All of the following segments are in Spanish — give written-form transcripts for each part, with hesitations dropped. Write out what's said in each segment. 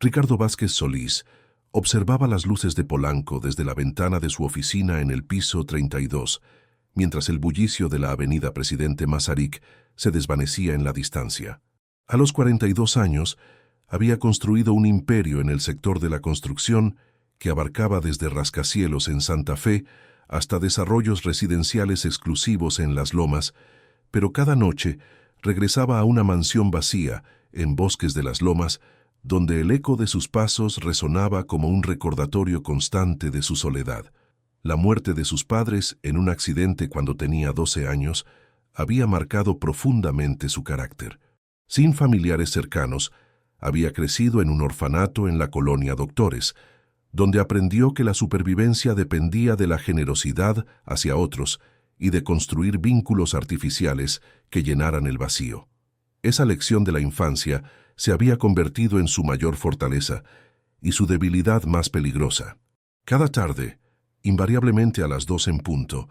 Ricardo Vázquez Solís observaba las luces de Polanco desde la ventana de su oficina en el piso 32, mientras el bullicio de la avenida Presidente Masaryk se desvanecía en la distancia. A los 42 años, había construido un imperio en el sector de la construcción que abarcaba desde rascacielos en Santa Fe hasta desarrollos residenciales exclusivos en Las Lomas, pero cada noche regresaba a una mansión vacía en Bosques de las Lomas, donde el eco de sus pasos resonaba como un recordatorio constante de su soledad. La muerte de sus padres en un accidente cuando tenía 12 años había marcado profundamente su carácter. Sin familiares cercanos, había crecido en un orfanato en la colonia Doctores, donde aprendió que la supervivencia dependía de la generosidad hacia otros y de construir vínculos artificiales que llenaran el vacío. Esa lección de la infancia se había convertido en su mayor fortaleza y su debilidad más peligrosa. Cada tarde, invariablemente a las 2 en punto,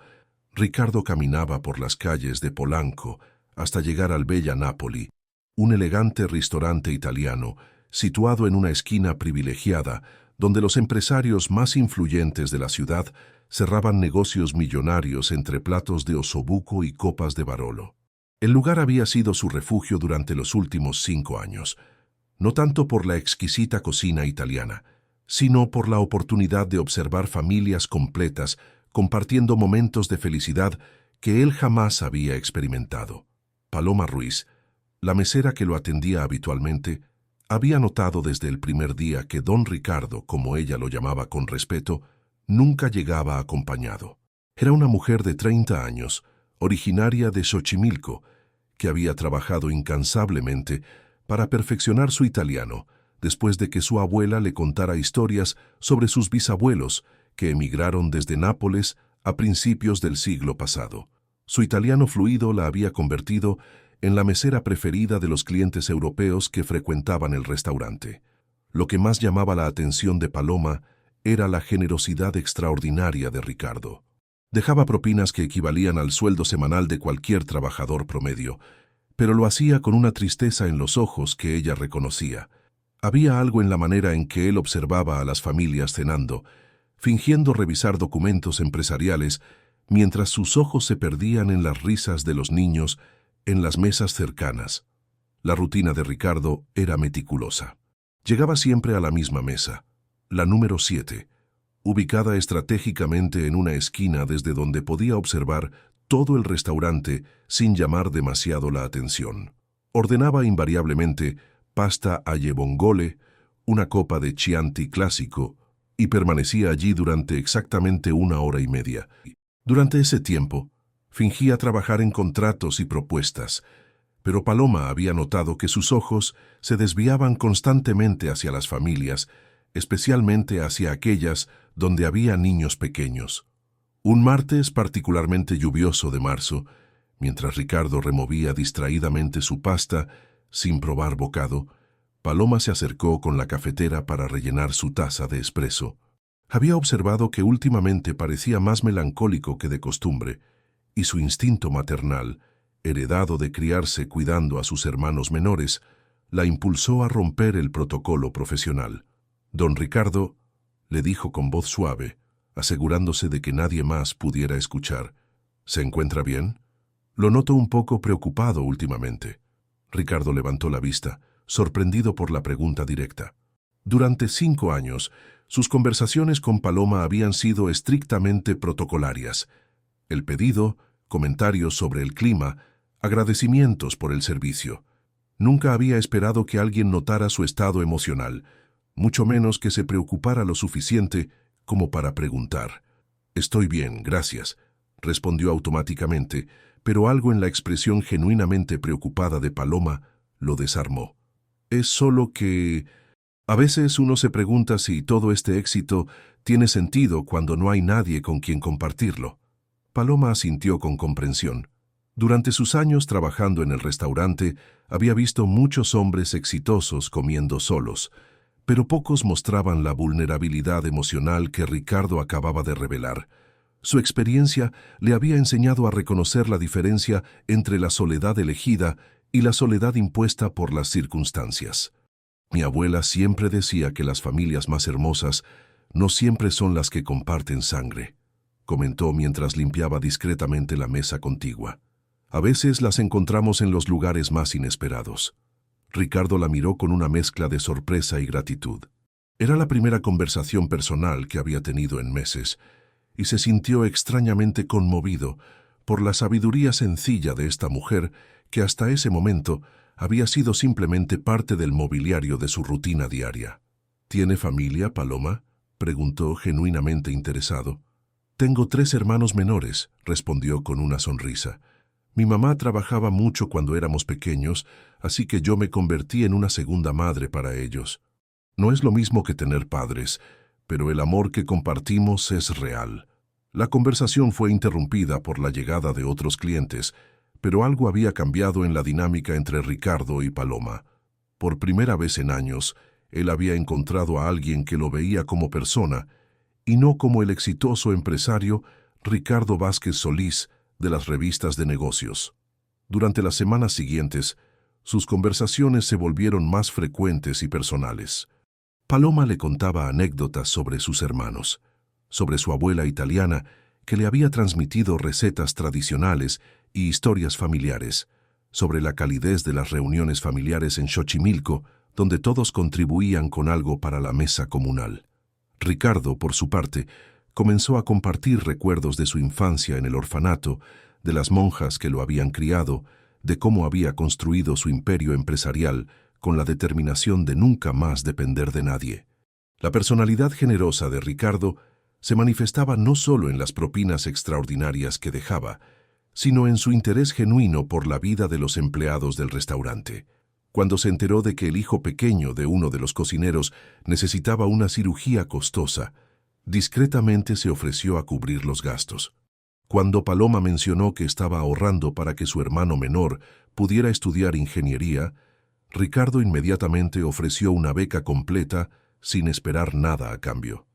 Ricardo caminaba por las calles de Polanco hasta llegar al Bella Napoli, un elegante restaurante italiano situado en una esquina privilegiada donde los empresarios más influyentes de la ciudad cerraban negocios millonarios entre platos de osobuco y copas de Barolo. El lugar había sido su refugio durante los últimos 5 años, no tanto por la exquisita cocina italiana, sino por la oportunidad de observar familias completas compartiendo momentos de felicidad que él jamás había experimentado. Paloma Ruiz, la mesera que lo atendía habitualmente, había notado desde el primer día que don Ricardo, como ella lo llamaba con respeto, nunca llegaba acompañado. Era una mujer de 30 años, originaria de Xochimilco, que había trabajado incansablemente para perfeccionar su italiano, después de que su abuela le contara historias sobre sus bisabuelos que emigraron desde Nápoles a principios del siglo pasado. Su italiano fluido la había convertido en la mesera preferida de los clientes europeos que frecuentaban el restaurante. Lo que más llamaba la atención de Paloma era la generosidad extraordinaria de Ricardo. Dejaba propinas que equivalían al sueldo semanal de cualquier trabajador promedio, pero lo hacía con una tristeza en los ojos que ella reconocía. Había algo en la manera en que él observaba a las familias cenando, fingiendo revisar documentos empresariales, mientras sus ojos se perdían en las risas de los niños en las mesas cercanas. La rutina de Ricardo era meticulosa. Llegaba siempre a la misma mesa, la número 7, ubicada estratégicamente en una esquina desde donde podía observar todo el restaurante sin llamar demasiado la atención. Ordenaba invariablemente pasta alle vongole, una copa de Chianti clásico, y permanecía allí durante exactamente 1 hora y media. Durante ese tiempo, fingía trabajar en contratos y propuestas, pero Paloma había notado que sus ojos se desviaban constantemente hacia las familias, especialmente hacia aquellas donde había niños pequeños. Un martes particularmente lluvioso de marzo, mientras Ricardo removía distraídamente su pasta, sin probar bocado, Paloma se acercó con la cafetera para rellenar su taza de espresso. Había observado que últimamente parecía más melancólico que de costumbre, y su instinto maternal, heredado de criarse cuidando a sus hermanos menores, la impulsó a romper el protocolo profesional. Don Ricardo, le dijo con voz suave, asegurándose de que nadie más pudiera escuchar, ¿se encuentra bien? Lo noto un poco preocupado últimamente. Ricardo levantó la vista, sorprendido por la pregunta directa. Durante 5 años, sus conversaciones con Paloma habían sido estrictamente protocolarias. El pedido, comentarios sobre el clima, agradecimientos por el servicio. Nunca había esperado que alguien notara su estado emocional, mucho menos que se preocupara lo suficiente como para preguntar. «Estoy bien, gracias», respondió automáticamente, pero algo en la expresión genuinamente preocupada de Paloma lo desarmó. «Es solo que... a veces uno se pregunta si todo este éxito tiene sentido cuando no hay nadie con quien compartirlo». Paloma asintió con comprensión. Durante sus años trabajando en el restaurante, había visto muchos hombres exitosos comiendo solos, pero pocos mostraban la vulnerabilidad emocional que Ricardo acababa de revelar. Su experiencia le había enseñado a reconocer la diferencia entre la soledad elegida y la soledad impuesta por las circunstancias. Mi abuela siempre decía que las familias más hermosas no siempre son las que comparten sangre, comentó mientras limpiaba discretamente la mesa contigua. A veces las encontramos en los lugares más inesperados. Ricardo la miró con una mezcla de sorpresa y gratitud. Era la primera conversación personal que había tenido en meses, y se sintió extrañamente conmovido por la sabiduría sencilla de esta mujer que hasta ese momento había sido simplemente parte del mobiliario de su rutina diaria. ¿Tiene familia, Paloma?, preguntó genuinamente interesado. Tengo 3 hermanos menores, respondió con una sonrisa. Mi mamá trabajaba mucho cuando éramos pequeños, así que yo me convertí en una segunda madre para ellos. No es lo mismo que tener padres, pero el amor que compartimos es real. La conversación fue interrumpida por la llegada de otros clientes, pero algo había cambiado en la dinámica entre Ricardo y Paloma. Por primera vez en años, él había encontrado a alguien que lo veía como persona y no como el exitoso empresario Ricardo Vázquez Solís de las revistas de negocios. Durante las semanas siguientes, sus conversaciones se volvieron más frecuentes y personales. Paloma le contaba anécdotas sobre sus hermanos, sobre su abuela italiana que le había transmitido recetas tradicionales y historias familiares, sobre la calidez de las reuniones familiares en Xochimilco, donde todos contribuían con algo para la mesa comunal. Ricardo, por su parte, comenzó a compartir recuerdos de su infancia en el orfanato, de las monjas que lo habían criado, de cómo había construido su imperio empresarial con la determinación de nunca más depender de nadie. La personalidad generosa de Ricardo se manifestaba no solo en las propinas extraordinarias que dejaba, sino en su interés genuino por la vida de los empleados del restaurante. Cuando se enteró de que el hijo pequeño de uno de los cocineros necesitaba una cirugía costosa, discretamente se ofreció a cubrir los gastos. Cuando Paloma mencionó que estaba ahorrando para que su hermano menor pudiera estudiar ingeniería, Ricardo inmediatamente ofreció una beca completa sin esperar nada a cambio.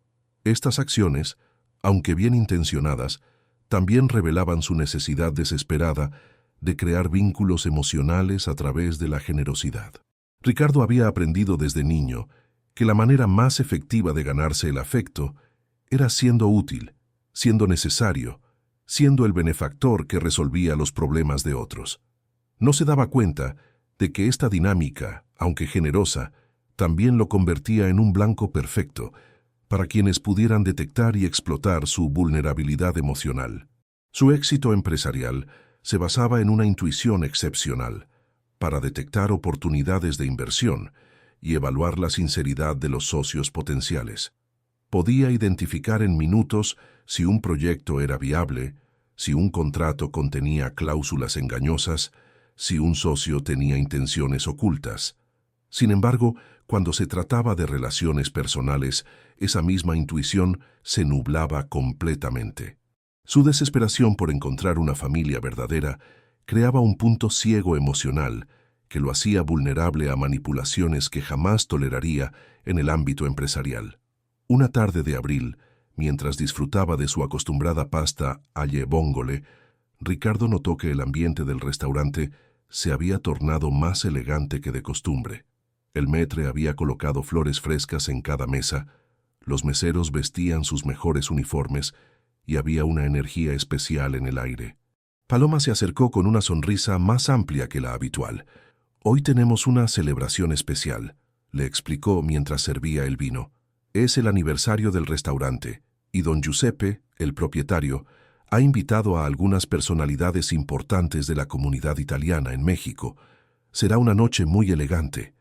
Estas acciones, aunque bien intencionadas, también revelaban su necesidad desesperada de crear vínculos emocionales a través de la generosidad. Ricardo había aprendido desde niño que la manera más efectiva de ganarse el afecto era siendo útil, siendo necesario, siendo el benefactor que resolvía los problemas de otros. No se daba cuenta de que esta dinámica, aunque generosa, también lo convertía en un blanco perfecto para quienes pudieran detectar y explotar su vulnerabilidad emocional. Su éxito empresarial se basaba en una intuición excepcional para detectar oportunidades de inversión y evaluar la sinceridad de los socios potenciales. Podía identificar en minutos si un proyecto era viable, si un contrato contenía cláusulas engañosas, si un socio tenía intenciones ocultas. Sin embargo, cuando se trataba de relaciones personales, esa misma intuición se nublaba completamente. Su desesperación por encontrar una familia verdadera creaba un punto ciego emocional que lo hacía vulnerable a manipulaciones que jamás toleraría en el ámbito empresarial. Una tarde de abril, mientras disfrutaba de su acostumbrada pasta alle vongole, Ricardo notó que el ambiente del restaurante se había tornado más elegante que de costumbre. El maître había colocado flores frescas en cada mesa, los meseros vestían sus mejores uniformes y había una energía especial en el aire. Paloma se acercó con una sonrisa más amplia que la habitual. «Hoy tenemos una celebración especial», le explicó mientras servía el vino. «Es el aniversario del restaurante, y don Giuseppe, el propietario, ha invitado a algunas personalidades importantes de la comunidad italiana en México. Será una noche muy elegante».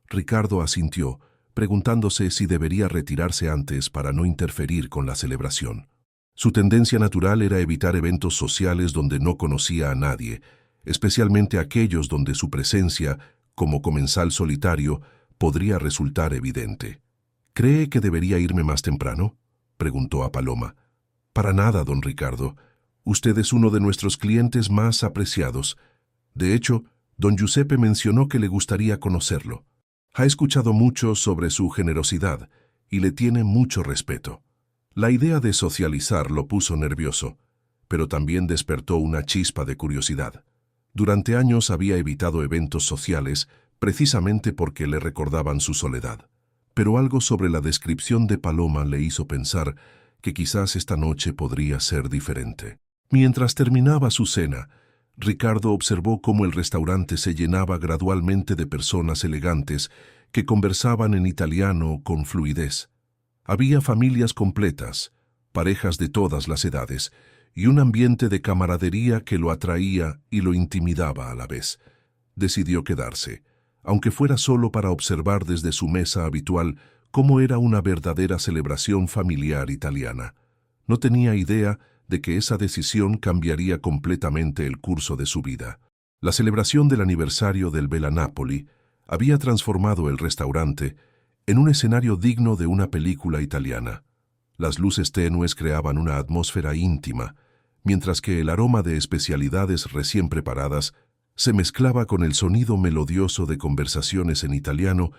Ricardo asintió, preguntándose si debería retirarse antes para no interferir con la celebración. Su tendencia natural era evitar eventos sociales donde no conocía a nadie, especialmente aquellos donde su presencia, como comensal solitario, podría resultar evidente. «¿Cree que debería irme más temprano?», preguntó a Paloma. «Para nada, don Ricardo. Usted es uno de nuestros clientes más apreciados. De hecho, don Giuseppe mencionó que le gustaría conocerlo. Ha escuchado mucho sobre su generosidad y le tiene mucho respeto». La idea de socializar lo puso nervioso, pero también despertó una chispa de curiosidad. Durante años había evitado eventos sociales precisamente porque le recordaban su soledad. Pero algo sobre la descripción de Paloma le hizo pensar que quizás esta noche podría ser diferente. Mientras terminaba su cena, Ricardo observó cómo el restaurante se llenaba gradualmente de personas elegantes que conversaban en italiano con fluidez. Había familias completas, parejas de todas las edades, y un ambiente de camaradería que lo atraía y lo intimidaba a la vez. Decidió quedarse, aunque fuera solo para observar desde su mesa habitual cómo era una verdadera celebración familiar italiana. No tenía idea de que esa decisión cambiaría completamente el curso de su vida. La celebración del aniversario del Bella Napoli había transformado el restaurante en un escenario digno de una película italiana. Las luces tenues creaban una atmósfera íntima, mientras que el aroma de especialidades recién preparadas se mezclaba con el sonido melodioso de conversaciones en italiano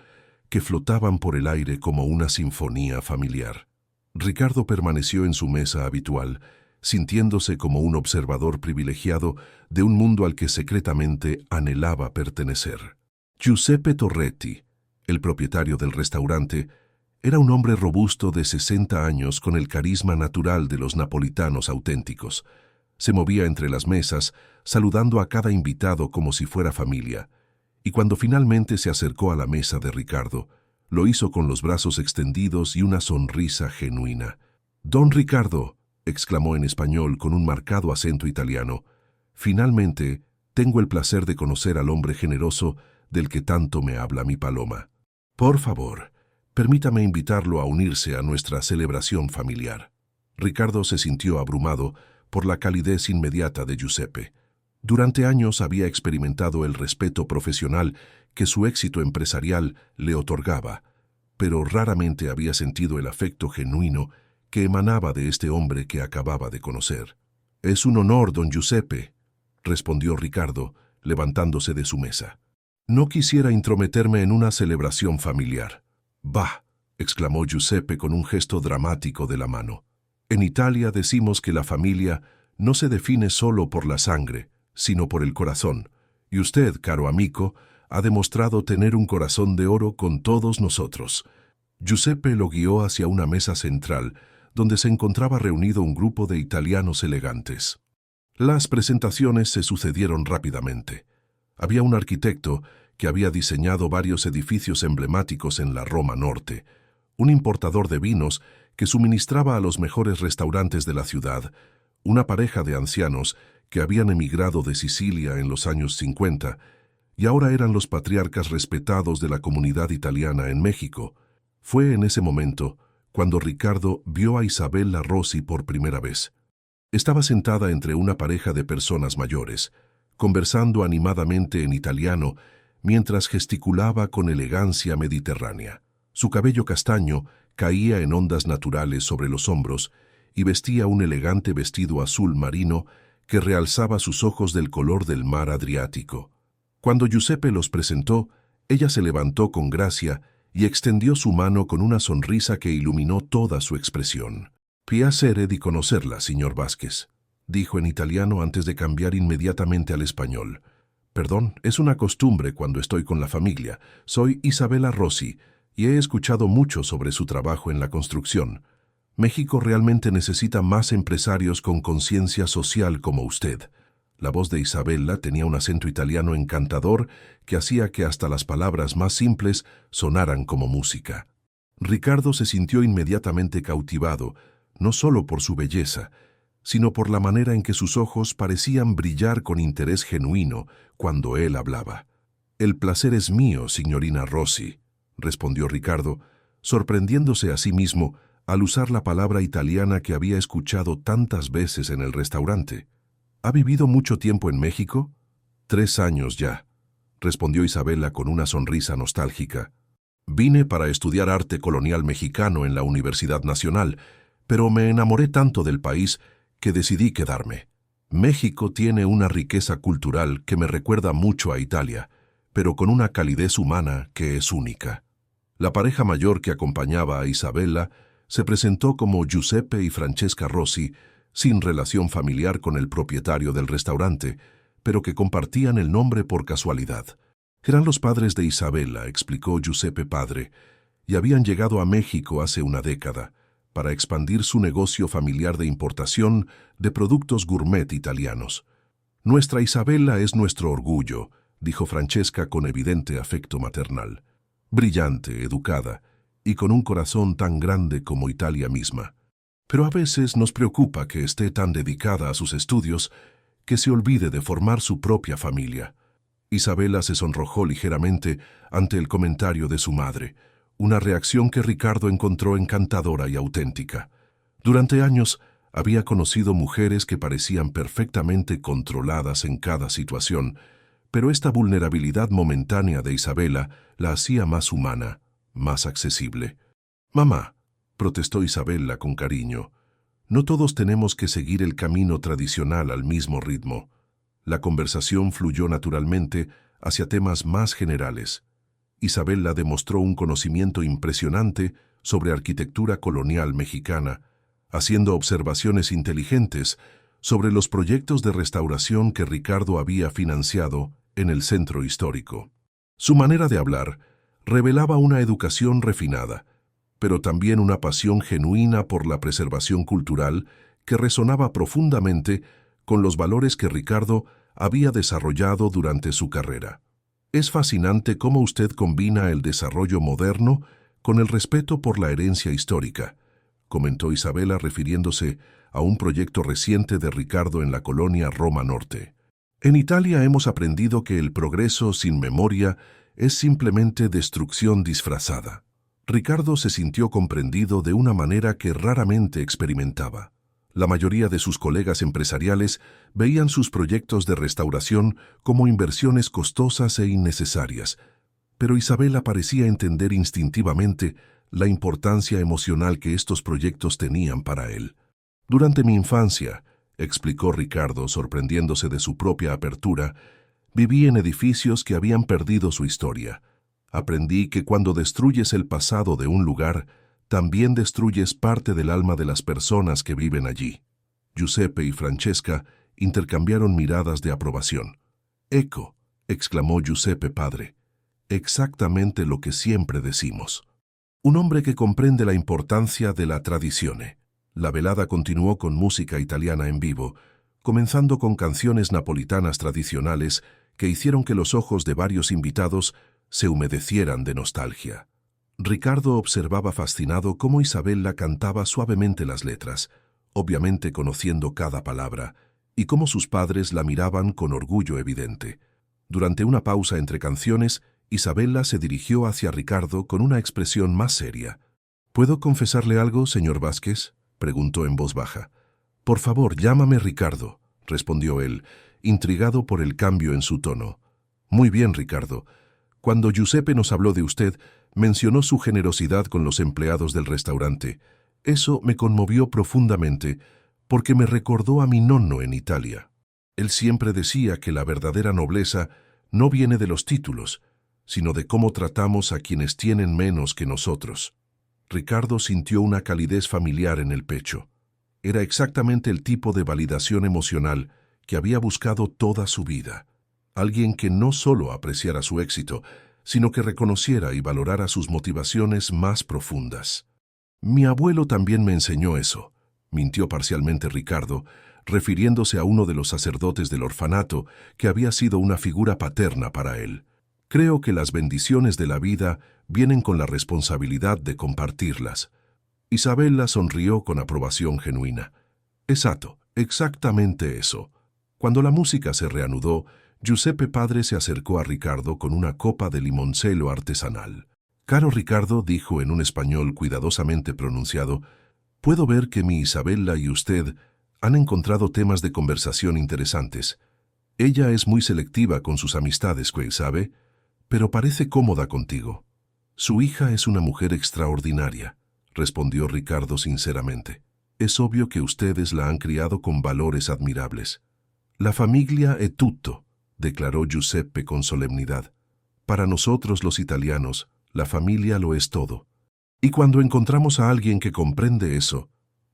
que flotaban por el aire como una sinfonía familiar. Ricardo permaneció en su mesa habitual, sintiéndose como un observador privilegiado de un mundo al que secretamente anhelaba pertenecer. Giuseppe Torretti, el propietario del restaurante, era un hombre robusto de 60 años con el carisma natural de los napolitanos auténticos. Se movía entre las mesas, saludando a cada invitado como si fuera familia, y cuando finalmente se acercó a la mesa de Ricardo, lo hizo con los brazos extendidos y una sonrisa genuina. «Don Ricardo», exclamó en español con un marcado acento italiano, «finalmente tengo el placer de conocer al hombre generoso del que tanto me habla mi Paloma. Por favor, permítame invitarlo a unirse a nuestra celebración familiar». Ricardo se sintió abrumado por la calidez inmediata de Giuseppe. Durante años había experimentado el respeto profesional que su éxito empresarial le otorgaba, pero raramente había sentido el afecto genuino que emanaba de este hombre que acababa de conocer. «Es un honor, don Giuseppe», respondió Ricardo, levantándose de su mesa. «No quisiera intrometerme en una celebración familiar». «Bah», exclamó Giuseppe con un gesto dramático de la mano. «En Italia decimos que la familia no se define solo por la sangre, sino por el corazón, y usted, caro amico, ha demostrado tener un corazón de oro con todos nosotros». Giuseppe lo guió hacia una mesa central, donde se encontraba reunido un grupo de italianos elegantes. Las presentaciones se sucedieron rápidamente. Había un arquitecto que había diseñado varios edificios emblemáticos en la Roma Norte, un importador de vinos que suministraba a los mejores restaurantes de la ciudad, una pareja de ancianos que habían emigrado de Sicilia en los años 50 y ahora eran los patriarcas respetados de la comunidad italiana en México. Fue en ese momento cuando Ricardo vio a Isabella Rossi por primera vez. Estaba sentada entre una pareja de personas mayores, conversando animadamente en italiano mientras gesticulaba con elegancia mediterránea. Su cabello castaño caía en ondas naturales sobre los hombros y vestía un elegante vestido azul marino que realzaba sus ojos del color del mar Adriático. Cuando Giuseppe los presentó, ella se levantó con gracia y extendió su mano con una sonrisa que iluminó toda su expresión. «Piacere di conocerla, señor Vázquez», dijo en italiano antes de cambiar inmediatamente al español. «Perdón, es una costumbre cuando estoy con la familia. Soy Isabella Rossi y he escuchado mucho sobre su trabajo en la construcción. México realmente necesita más empresarios con conciencia social como usted». La voz de Isabella tenía un acento italiano encantador que hacía que hasta las palabras más simples sonaran como música. Ricardo se sintió inmediatamente cautivado, no solo por su belleza, sino por la manera en que sus ojos parecían brillar con interés genuino cuando él hablaba. «El placer es mío, signorina Rossi», respondió Ricardo, sorprendiéndose a sí mismo al usar la palabra italiana que había escuchado tantas veces en el restaurante. «¿Ha vivido mucho tiempo en México?» «3 años ya», respondió Isabella con una sonrisa nostálgica. «Vine para estudiar arte colonial mexicano en la Universidad Nacional, pero me enamoré tanto del país que decidí quedarme. México tiene una riqueza cultural que me recuerda mucho a Italia, pero con una calidez humana que es única». La pareja mayor que acompañaba a Isabella se presentó como Giuseppe y Francesca Rossi, sin relación familiar con el propietario del restaurante, pero que compartían el nombre por casualidad. Eran los padres de Isabella, explicó Giuseppe padre, y habían llegado a México hace una década para expandir su negocio familiar de importación de productos gourmet italianos. Nuestra Isabella es nuestro orgullo, dijo Francesca con evidente afecto maternal. Brillante, educada, y con un corazón tan grande como Italia misma. Pero a veces nos preocupa que esté tan dedicada a sus estudios que se olvide de formar su propia familia. Isabella se sonrojó ligeramente ante el comentario de su madre, una reacción que Ricardo encontró encantadora y auténtica. Durante años había conocido mujeres que parecían perfectamente controladas en cada situación, pero esta vulnerabilidad momentánea de Isabella la hacía más humana, más accesible. «Mamá», protestó Isabella con cariño, «no todos tenemos que seguir el camino tradicional al mismo ritmo». La conversación fluyó naturalmente hacia temas más generales. Isabella demostró un conocimiento impresionante sobre arquitectura colonial mexicana, haciendo observaciones inteligentes sobre los proyectos de restauración que Ricardo había financiado en el centro histórico. Su manera de hablar revelaba una educación refinada, pero también una pasión genuina por la preservación cultural que resonaba profundamente con los valores que Ricardo había desarrollado durante su carrera. Es fascinante cómo usted combina el desarrollo moderno con el respeto por la herencia histórica, comentó Isabella refiriéndose a un proyecto reciente de Ricardo en la colonia Roma Norte. En Italia hemos aprendido que el progreso sin memoria es simplemente destrucción disfrazada. Ricardo se sintió comprendido de una manera que raramente experimentaba. La mayoría de sus colegas empresariales veían sus proyectos de restauración como inversiones costosas e innecesarias, pero Isabella parecía entender instintivamente la importancia emocional que estos proyectos tenían para él. Durante mi infancia, explicó Ricardo, sorprendiéndose de su propia apertura, viví en edificios que habían perdido su historia. Aprendí que cuando destruyes el pasado de un lugar, también destruyes parte del alma de las personas que viven allí. Giuseppe y Francesca intercambiaron miradas de aprobación. «Ecco», exclamó Giuseppe padre, «exactamente lo que siempre decimos». Un hombre que comprende la importancia de la tradizione. La velada continuó con música italiana en vivo, comenzando con canciones napolitanas tradicionales que hicieron que los ojos de varios invitados se humedecieran de nostalgia. Ricardo observaba fascinado cómo Isabella cantaba suavemente las letras, obviamente conociendo cada palabra, y cómo sus padres la miraban con orgullo evidente. Durante una pausa entre canciones, Isabella se dirigió hacia Ricardo con una expresión más seria. «¿Puedo confesarle algo, señor Vázquez?», preguntó en voz baja. «Por favor, llámame Ricardo», respondió él, intrigado por el cambio en su tono. «Muy bien, Ricardo. Cuando Giuseppe nos habló de usted, mencionó su generosidad con los empleados del restaurante. Eso me conmovió profundamente, porque me recordó a mi nonno en Italia. Él siempre decía que la verdadera nobleza no viene de los títulos, sino de cómo tratamos a quienes tienen menos que nosotros». Ricardo sintió una calidez familiar en el pecho. Era exactamente el tipo de validación emocional que había buscado toda su vida. Alguien que no solo apreciara su éxito, sino que reconociera y valorara sus motivaciones más profundas. «Mi abuelo también me enseñó eso», mintió parcialmente Ricardo, refiriéndose a uno de los sacerdotes del orfanato que había sido una figura paterna para él. «Creo que las bendiciones de la vida vienen con la responsabilidad de compartirlas». Isabella sonrió con aprobación genuina. «Exacto, exactamente eso». Cuando la música se reanudó, Giuseppe padre se acercó a Ricardo con una copa de limoncello artesanal. «Caro Ricardo», dijo en un español cuidadosamente pronunciado, «puedo ver que mi Isabella y usted han encontrado temas de conversación interesantes. Ella es muy selectiva con sus amistades, ¿sabe? Pero parece cómoda contigo». «Su hija es una mujer extraordinaria», respondió Ricardo sinceramente. «Es obvio que ustedes la han criado con valores admirables». «La familia è tutto», declaró Giuseppe con solemnidad. «Para nosotros los italianos, la familia lo es todo. Y cuando encontramos a alguien que comprende eso»,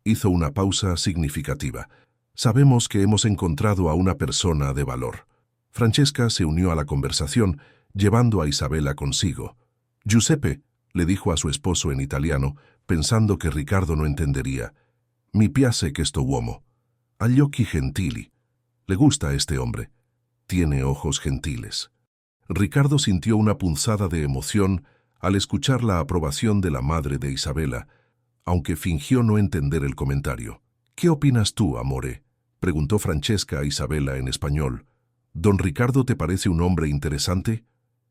hizo una pausa significativa, «sabemos que hemos encontrado a una persona de valor». Francesca se unió a la conversación, llevando a Isabella consigo. «Giuseppe», le dijo a su esposo en italiano, pensando que Ricardo no entendería, «mi piace questo uomo. Ha gli occhi gentili. Le gusta a este hombre. Tiene ojos gentiles». Ricardo sintió una punzada de emoción al escuchar la aprobación de la madre de Isabella, aunque fingió no entender el comentario. «¿Qué opinas tú, amore?», preguntó Francesca a Isabella en español. «¿Don Ricardo te parece un hombre interesante?».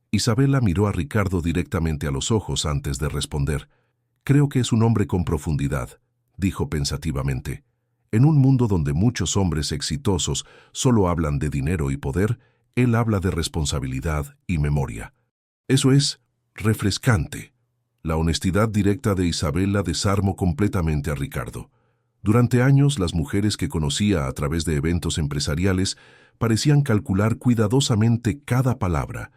Isabella miró a Ricardo directamente a los ojos antes de responder. «Creo que es un hombre con profundidad», dijo pensativamente. «En un mundo donde muchos hombres exitosos solo hablan de dinero y poder, él habla de responsabilidad y memoria. Eso es refrescante». La honestidad directa de Isabella desarmó completamente a Ricardo. Durante años, las mujeres que conocía a través de eventos empresariales parecían calcular cuidadosamente cada palabra,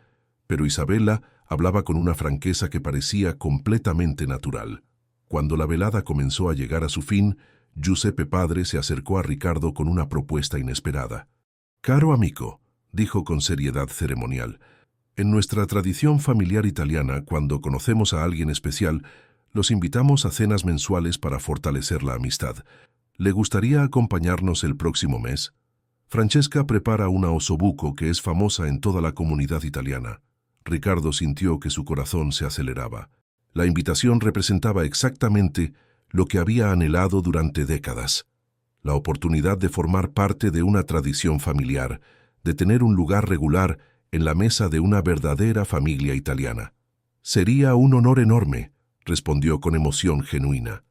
pero Isabella hablaba con una franqueza que parecía completamente natural. Cuando la velada comenzó a llegar a su fin, Giuseppe padre se acercó a Ricardo con una propuesta inesperada. «Caro amico», dijo con seriedad ceremonial, «en nuestra tradición familiar italiana, cuando conocemos a alguien especial, los invitamos a cenas mensuales para fortalecer la amistad. ¿Le gustaría acompañarnos el próximo mes? Francesca prepara una osobuco que es famosa en toda la comunidad italiana». Ricardo sintió que su corazón se aceleraba. La invitación representaba exactamente lo que había anhelado durante décadas. La oportunidad de formar parte de una tradición familiar, de tener un lugar regular en la mesa de una verdadera familia italiana. «Sería un honor enorme», respondió con emoción genuina.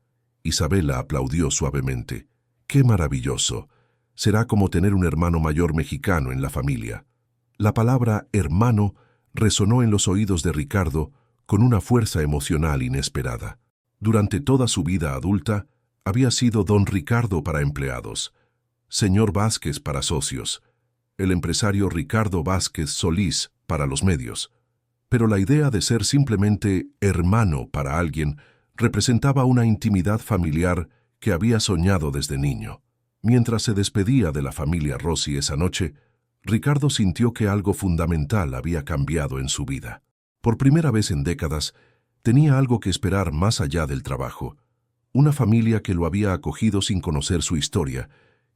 Isabella aplaudió suavemente. «¡Qué maravilloso! Será como tener un hermano mayor mexicano en la familia». La palabra «hermano» resonó en los oídos de Ricardo con una fuerza emocional inesperada. Durante toda su vida adulta, había sido don Ricardo para empleados, señor Vázquez para socios, el empresario Ricardo Vázquez Solís para los medios. Pero la idea de ser simplemente hermano para alguien representaba una intimidad familiar que había soñado desde niño. Mientras se despedía de la familia Rossi esa noche, Ricardo sintió que algo fundamental había cambiado en su vida. Por primera vez en décadas, tenía algo que esperar más allá del trabajo. Una familia que lo había acogido sin conocer su historia,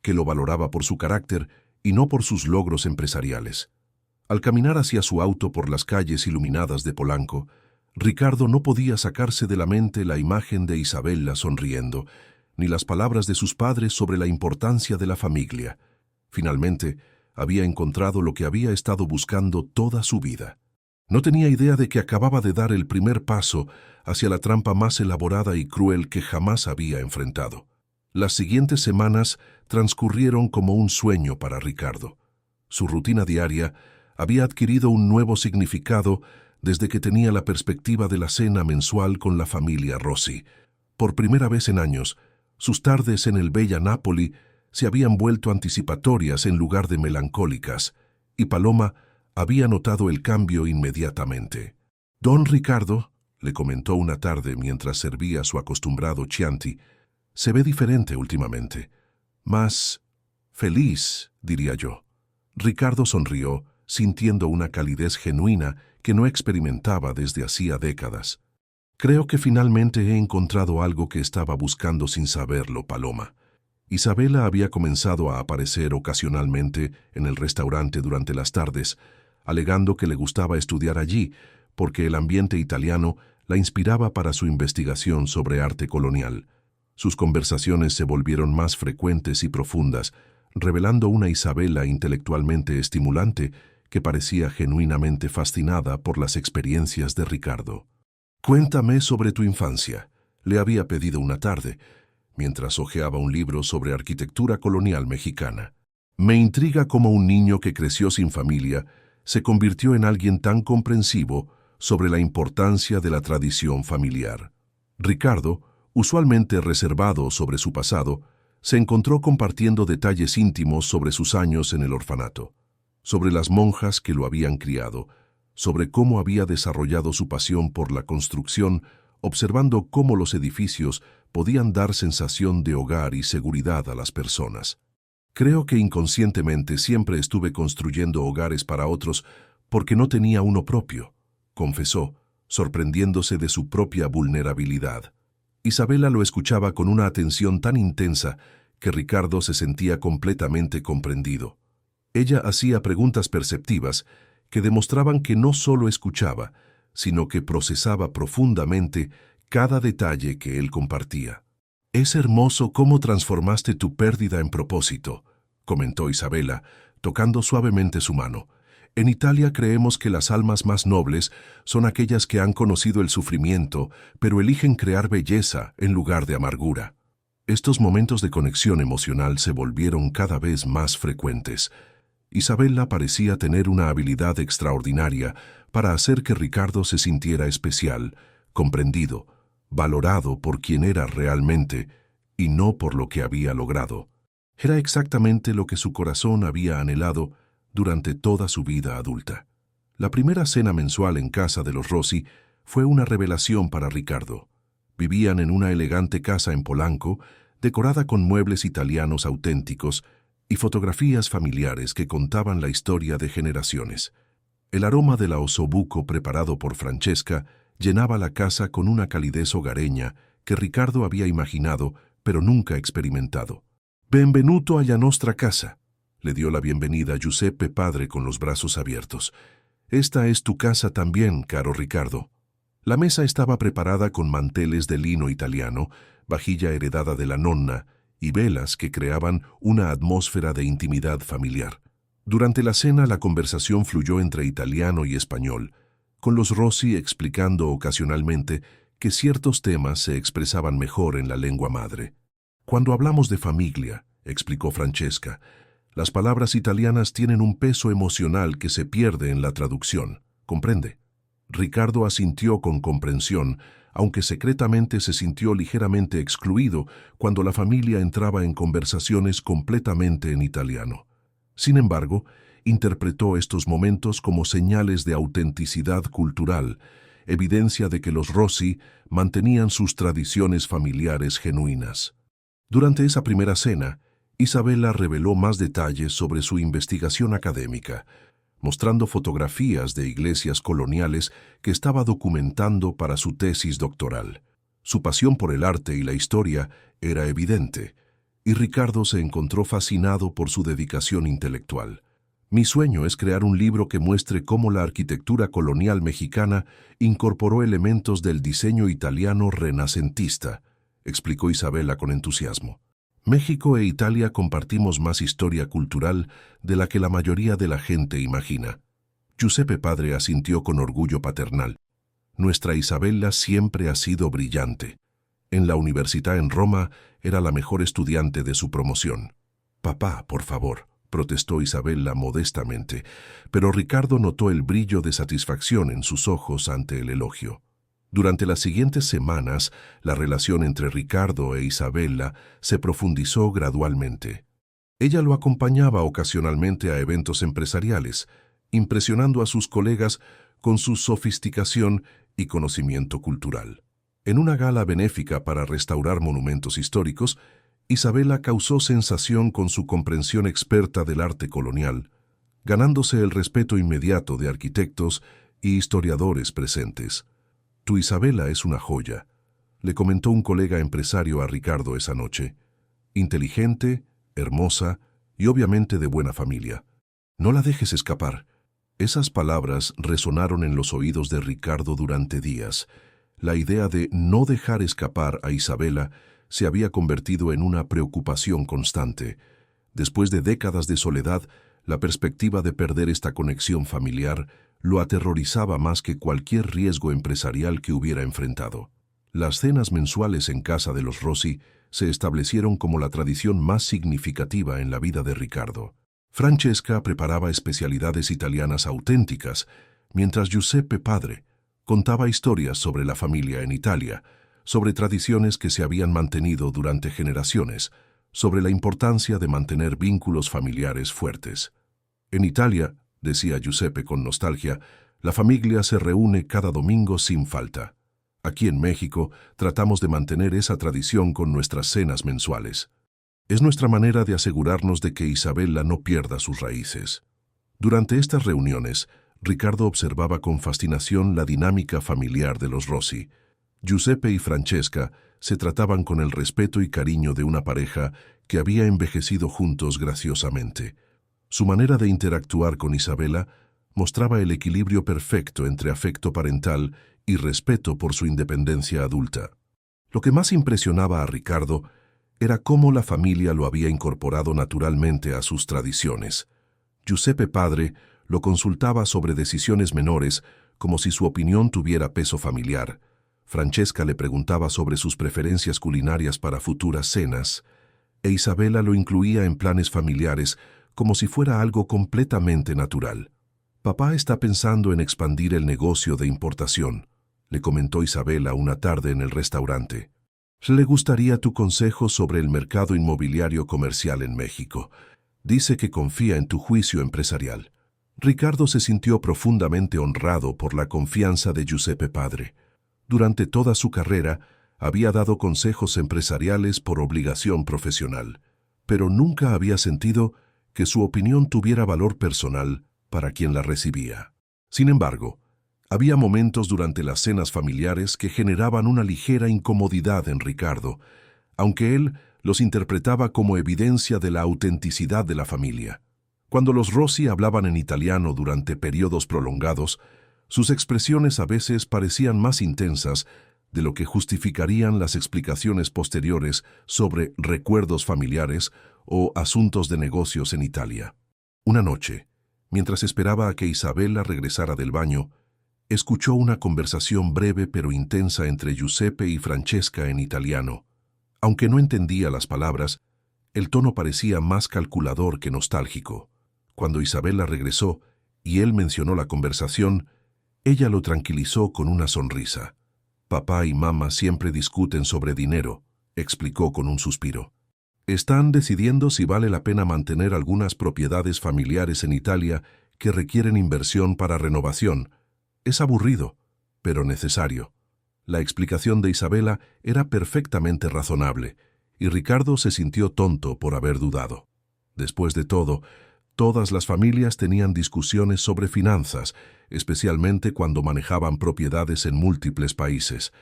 que lo valoraba por su carácter y no por sus logros empresariales. Al caminar hacia su auto por las calles iluminadas de Polanco, Ricardo no podía sacarse de la mente la imagen de Isabella sonriendo, ni las palabras de sus padres sobre la importancia de la familia. Finalmente, había encontrado lo que había estado buscando toda su vida. No tenía idea de que acababa de dar el primer paso hacia la trampa más elaborada y cruel que jamás había enfrentado. Las siguientes semanas transcurrieron como un sueño para Ricardo. Su rutina diaria había adquirido un nuevo significado desde que tenía la perspectiva de la cena mensual con la familia Rossi. Por primera vez en años, sus tardes en el Bella Napoli se habían vuelto anticipatorias en lugar de melancólicas, y Paloma había notado el cambio inmediatamente. «Don Ricardo», le comentó una tarde mientras servía su acostumbrado Chianti, «se ve diferente últimamente. Más feliz, diría yo». Ricardo sonrió, sintiendo una calidez genuina que no experimentaba desde hacía décadas. «Creo que finalmente he encontrado algo que estaba buscando sin saberlo, Paloma». Isabella había comenzado a aparecer ocasionalmente en el restaurante durante las tardes, alegando que le gustaba estudiar allí porque el ambiente italiano la inspiraba para su investigación sobre arte colonial. Sus conversaciones se volvieron más frecuentes y profundas, revelando una Isabella intelectualmente estimulante que parecía genuinamente fascinada por las experiencias de Ricardo. «Cuéntame sobre tu infancia», le había pedido una tarde, mientras hojeaba un libro sobre arquitectura colonial mexicana. «Me intriga cómo un niño que creció sin familia se convirtió en alguien tan comprensivo sobre la importancia de la tradición familiar». Ricardo, usualmente reservado sobre su pasado, se encontró compartiendo detalles íntimos sobre sus años en el orfanato, sobre las monjas que lo habían criado, sobre cómo había desarrollado su pasión por la construcción, observando cómo los edificios podían dar sensación de hogar y seguridad a las personas. «Creo que inconscientemente siempre estuve construyendo hogares para otros porque no tenía uno propio, confesó, sorprendiéndose de su propia vulnerabilidad. Isabela lo escuchaba con una atención tan intensa que Ricardo se sentía completamente comprendido. Ella hacía preguntas perceptivas que demostraban que no solo escuchaba, sino que procesaba profundamente cada detalle que él compartía. «Es hermoso cómo transformaste tu pérdida en propósito», comentó Isabela, tocando suavemente su mano. «En Italia creemos que las almas más nobles son aquellas que han conocido el sufrimiento, pero eligen crear belleza en lugar de amargura». Estos momentos de conexión emocional se volvieron cada vez más frecuentes. Isabela parecía tener una habilidad extraordinaria para hacer que Ricardo se sintiera especial, comprendido, valorado por quien era realmente y no por lo que había logrado. Era exactamente lo que su corazón había anhelado durante toda su vida adulta. La primera cena mensual en casa de los Rossi fue una revelación para Ricardo. Vivían en una elegante casa en Polanco, decorada con muebles italianos auténticos y fotografías familiares que contaban la historia de generaciones. El aroma del ossobuco preparado por Francesca llenaba la casa con una calidez hogareña que Ricardo había imaginado, pero nunca experimentado. «Benvenuto alla nostra casa», le dio la bienvenida Giuseppe padre con los brazos abiertos. «Esta es tu casa también, caro Ricardo». La mesa estaba preparada con manteles de lino italiano, vajilla heredada de la nonna y velas que creaban una atmósfera de intimidad familiar. Durante la cena la conversación fluyó entre italiano y español, con los Rossi explicando ocasionalmente que ciertos temas se expresaban mejor en la lengua madre. «Cuando hablamos de familia», explicó Francesca, «las palabras italianas tienen un peso emocional que se pierde en la traducción. ¿Comprende?» Ricardo asintió con comprensión, aunque secretamente se sintió ligeramente excluido cuando la familia entraba en conversaciones completamente en italiano. Sin embargo, interpretó estos momentos como señales de autenticidad cultural, evidencia de que los Rossi mantenían sus tradiciones familiares genuinas. Durante esa primera cena, Isabela reveló más detalles sobre su investigación académica, mostrando fotografías de iglesias coloniales que estaba documentando para su tesis doctoral. Su pasión por el arte y la historia era evidente, y Ricardo se encontró fascinado por su dedicación intelectual. «Mi sueño es crear un libro que muestre cómo la arquitectura colonial mexicana incorporó elementos del diseño italiano renacentista», explicó Isabela con entusiasmo. «México e Italia compartimos más historia cultural de la que la mayoría de la gente imagina». Giuseppe padre asintió con orgullo paternal. «Nuestra Isabela siempre ha sido brillante. En la universidad en Roma era la mejor estudiante de su promoción». «Papá, por favor», protestó Isabela modestamente, pero Ricardo notó el brillo de satisfacción en sus ojos ante el elogio. Durante las siguientes semanas, la relación entre Ricardo e Isabela se profundizó gradualmente. Ella lo acompañaba ocasionalmente a eventos empresariales, impresionando a sus colegas con su sofisticación y conocimiento cultural. En una gala benéfica para restaurar monumentos históricos, Isabela causó sensación con su comprensión experta del arte colonial, ganándose el respeto inmediato de arquitectos y historiadores presentes. «Tu Isabela es una joya», le comentó un colega empresario a Ricardo esa noche. «Inteligente, hermosa y obviamente de buena familia. No la dejes escapar». Esas palabras resonaron en los oídos de Ricardo durante días. La idea de no dejar escapar a Isabela se había convertido en una preocupación constante. Después de décadas de soledad, la perspectiva de perder esta conexión familiar lo aterrorizaba más que cualquier riesgo empresarial que hubiera enfrentado. Las cenas mensuales en casa de los Rossi se establecieron como la tradición más significativa en la vida de Ricardo. Francesca preparaba especialidades italianas auténticas, mientras Giuseppe padre contaba historias sobre la familia en Italia, sobre tradiciones que se habían mantenido durante generaciones, sobre la importancia de mantener vínculos familiares fuertes. «En Italia», decía Giuseppe con nostalgia, «la familia se reúne cada domingo sin falta. Aquí en México tratamos de mantener esa tradición con nuestras cenas mensuales. Es nuestra manera de asegurarnos de que Isabela no pierda sus raíces». Durante estas reuniones, Ricardo observaba con fascinación la dinámica familiar de los Rossi. Giuseppe y Francesca se trataban con el respeto y cariño de una pareja que había envejecido juntos graciosamente. Su manera de interactuar con Isabella mostraba el equilibrio perfecto entre afecto parental y respeto por su independencia adulta. Lo que más impresionaba a Ricardo era cómo la familia lo había incorporado naturalmente a sus tradiciones. Giuseppe padre lo consultaba sobre decisiones menores como si su opinión tuviera peso familiar. Francesca le preguntaba sobre sus preferencias culinarias para futuras cenas, e Isabella lo incluía en planes familiares como si fuera algo completamente natural. «Papá está pensando en expandir el negocio de importación», le comentó Isabella una tarde en el restaurante. «Le gustaría tu consejo sobre el mercado inmobiliario comercial en México. Dice que confía en tu juicio empresarial». Ricardo se sintió profundamente honrado por la confianza de Giuseppe padre. Durante toda su carrera, había dado consejos empresariales por obligación profesional, pero nunca había sentido que su opinión tuviera valor personal para quien la recibía. Sin embargo, había momentos durante las cenas familiares que generaban una ligera incomodidad en Ricardo, aunque él los interpretaba como evidencia de la autenticidad de la familia. Cuando los Rossi hablaban en italiano durante periodos prolongados, sus expresiones a veces parecían más intensas de lo que justificarían las explicaciones posteriores sobre recuerdos familiares o asuntos de negocios en Italia. Una noche, mientras esperaba a que Isabella regresara del baño, escuchó una conversación breve pero intensa entre Giuseppe y Francesca en italiano. Aunque no entendía las palabras, el tono parecía más calculador que nostálgico. Cuando Isabella regresó y él mencionó la conversación, ella lo tranquilizó con una sonrisa. «Papá y mamá siempre discuten sobre dinero», explicó con un suspiro. «Están decidiendo si vale la pena mantener algunas propiedades familiares en Italia que requieren inversión para renovación. Es aburrido, pero necesario». La explicación de Isabella era perfectamente razonable, y Ricardo se sintió tonto por haber dudado. Después de todo, todas las familias tenían discusiones sobre finanzas, especialmente cuando manejaban propiedades en múltiples países.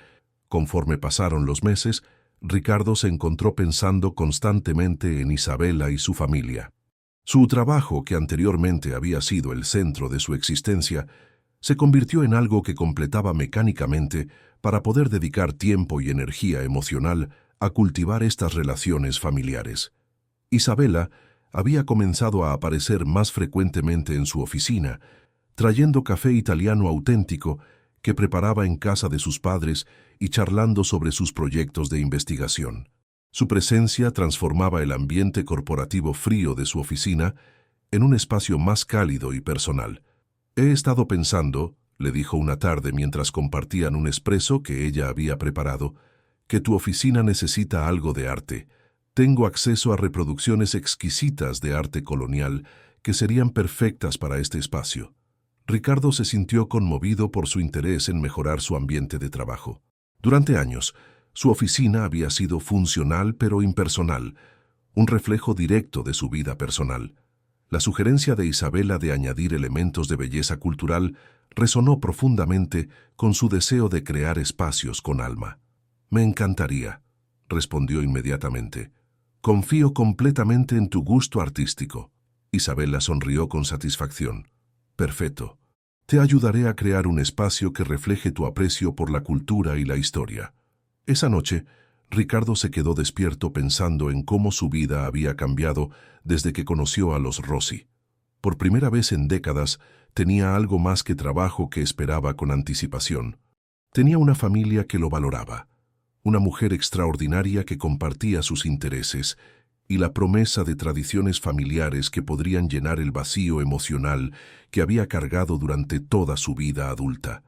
Conforme pasaron los meses, Ricardo se encontró pensando constantemente en Isabella y su familia. Su trabajo, que anteriormente había sido el centro de su existencia, se convirtió en algo que completaba mecánicamente para poder dedicar tiempo y energía emocional a cultivar estas relaciones familiares. Isabella había comenzado a aparecer más frecuentemente en su oficina, trayendo café italiano auténtico que preparaba en casa de sus padres y charlando sobre sus proyectos de investigación. Su presencia transformaba el ambiente corporativo frío de su oficina en un espacio más cálido y personal. «He estado pensando», le dijo una tarde mientras compartían un espresso que ella había preparado, «que tu oficina necesita algo de arte. Tengo acceso a reproducciones exquisitas de arte colonial que serían perfectas para este espacio». Ricardo se sintió conmovido por su interés en mejorar su ambiente de trabajo. Durante años, su oficina había sido funcional pero impersonal, un reflejo directo de su vida personal. La sugerencia de Isabella de añadir elementos de belleza cultural resonó profundamente con su deseo de crear espacios con alma. «Me encantaría», respondió inmediatamente. «Confío completamente en tu gusto artístico». Isabella sonrió con satisfacción. «Perfecto. Te ayudaré a crear un espacio que refleje tu aprecio por la cultura y la historia». Esa noche, Ricardo se quedó despierto pensando en cómo su vida había cambiado desde que conoció a los Rossi. Por primera vez en décadas, tenía algo más que trabajo que esperaba con anticipación. Tenía una familia que lo valoraba, una mujer extraordinaria que compartía sus intereses y la promesa de tradiciones familiares que podrían llenar el vacío emocional que había cargado durante toda su vida adulta.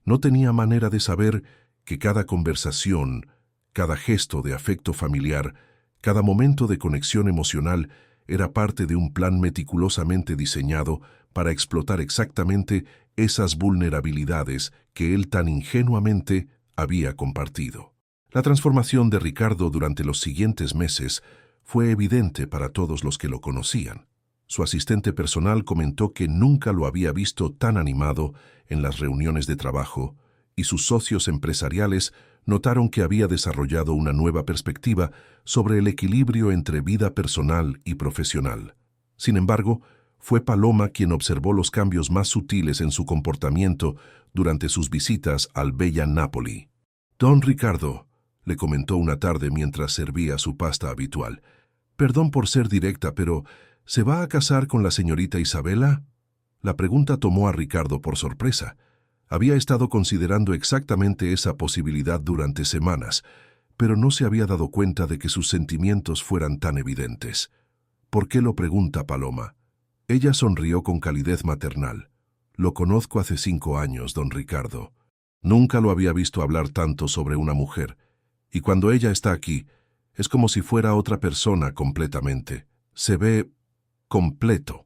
No tenía manera de saber que cada conversación, cada gesto de afecto familiar, cada momento de conexión emocional era parte de un plan meticulosamente diseñado para explotar exactamente esas vulnerabilidades que él tan ingenuamente había compartido. La transformación de Ricardo durante los siguientes meses fue evidente para todos los que lo conocían. Su asistente personal comentó que nunca lo había visto tan animado en las reuniones de trabajo, y sus socios empresariales notaron que había desarrollado una nueva perspectiva sobre el equilibrio entre vida personal y profesional. Sin embargo, fue Paloma quien observó los cambios más sutiles en su comportamiento durante sus visitas al Bella Napoli. «Don Ricardo», le comentó una tarde mientras servía su pasta habitual, «perdón por ser directa, pero ¿se va a casar con la señorita Isabela?» La pregunta tomó a Ricardo por sorpresa. Había estado considerando exactamente esa posibilidad durante semanas, pero no se había dado cuenta de que sus sentimientos fueran tan evidentes. «¿Por qué lo pregunta, Paloma?» Ella sonrió con calidez maternal. «Lo conozco hace 5 años, don Ricardo. Nunca lo había visto hablar tanto sobre una mujer, y cuando ella está aquí, es como si fuera otra persona completamente. Se ve completo».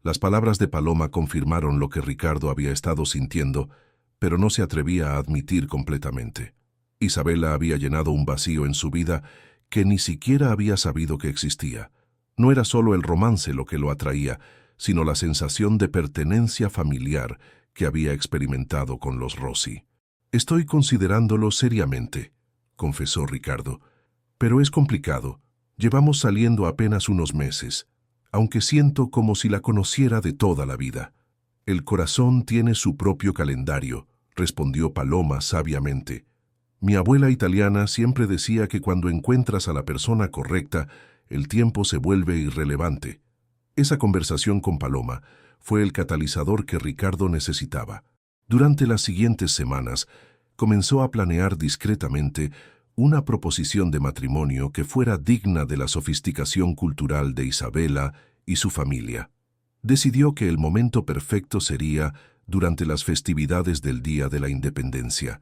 Las palabras de Paloma confirmaron lo que Ricardo había estado sintiendo, pero no se atrevía a admitir completamente. Isabela había llenado un vacío en su vida que ni siquiera había sabido que existía. No era solo el romance lo que lo atraía, sino la sensación de pertenencia familiar que había experimentado con los Rossi. «Estoy considerándolo seriamente», confesó Ricardo, «pero es complicado. Llevamos saliendo apenas unos meses, aunque siento como si la conociera de toda la vida». «El corazón tiene su propio calendario», respondió Paloma sabiamente. «Mi abuela italiana siempre decía que cuando encuentras a la persona correcta, el tiempo se vuelve irrelevante». Esa conversación con Paloma fue el catalizador que Ricardo necesitaba. Durante las siguientes semanas, comenzó a planear discretamente una proposición de matrimonio que fuera digna de la sofisticación cultural de Isabela y su familia. Decidió que el momento perfecto sería durante las festividades del Día de la Independencia,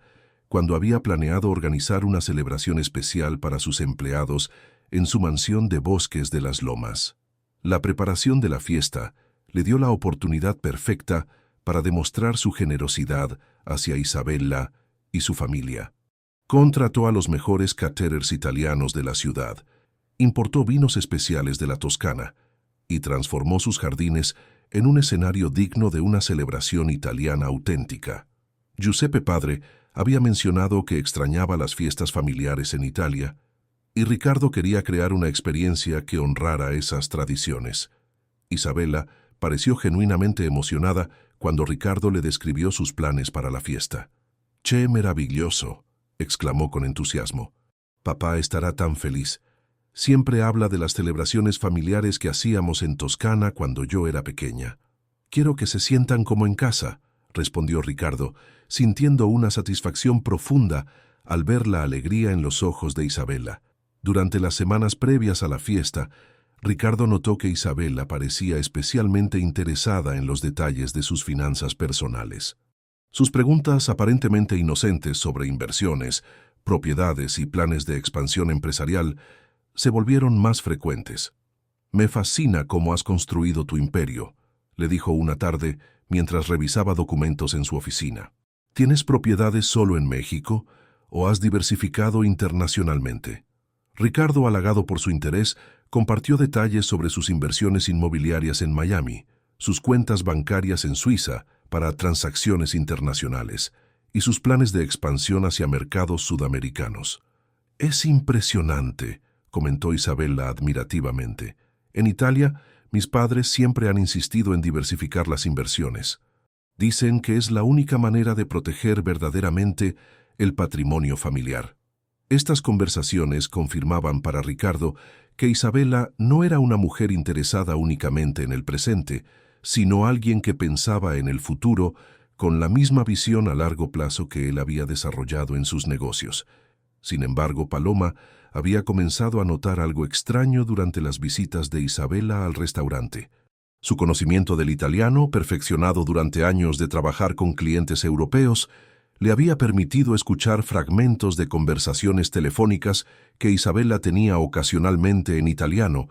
cuando había planeado organizar una celebración especial para sus empleados en su mansión de Bosques de las Lomas. La preparación de la fiesta le dio la oportunidad perfecta para demostrar su generosidad hacia Isabella y su familia. Contrató a los mejores caterers italianos de la ciudad, importó vinos especiales de la Toscana y transformó sus jardines en un escenario digno de una celebración italiana auténtica. Giuseppe padre había mencionado que extrañaba las fiestas familiares en Italia, y Ricardo quería crear una experiencia que honrara esas tradiciones. Isabela pareció genuinamente emocionada cuando Ricardo le describió sus planes para la fiesta. «¡Che meraviglioso!», exclamó con entusiasmo. «Papá estará tan feliz. Siempre habla de las celebraciones familiares que hacíamos en Toscana cuando yo era pequeña». «Quiero que se sientan como en casa», respondió Ricardo, sintiendo una satisfacción profunda al ver la alegría en los ojos de Isabela. Durante las semanas previas a la fiesta, Ricardo notó que Isabela parecía especialmente interesada en los detalles de sus finanzas personales. Sus preguntas aparentemente inocentes sobre inversiones, propiedades y planes de expansión empresarial se volvieron más frecuentes. «Me fascina cómo has construido tu imperio», le dijo una tarde mientras revisaba documentos en su oficina. «¿Tienes propiedades solo en México o has diversificado internacionalmente?» Ricardo, halagado por su interés, compartió detalles sobre sus inversiones inmobiliarias en Miami, sus cuentas bancarias en Suiza para transacciones internacionales y sus planes de expansión hacia mercados sudamericanos. «Es impresionante», comentó Isabella admirativamente. «En Italia, mis padres siempre han insistido en diversificar las inversiones. Dicen que es la única manera de proteger verdaderamente el patrimonio familiar». Estas conversaciones confirmaban para Ricardo que Isabela no era una mujer interesada únicamente en el presente, sino alguien que pensaba en el futuro con la misma visión a largo plazo que él había desarrollado en sus negocios. Sin embargo, Paloma había comenzado a notar algo extraño durante las visitas de Isabela al restaurante. Su conocimiento del italiano, perfeccionado durante años de trabajar con clientes europeos, le había permitido escuchar fragmentos de conversaciones telefónicas que Isabela tenía ocasionalmente en italiano,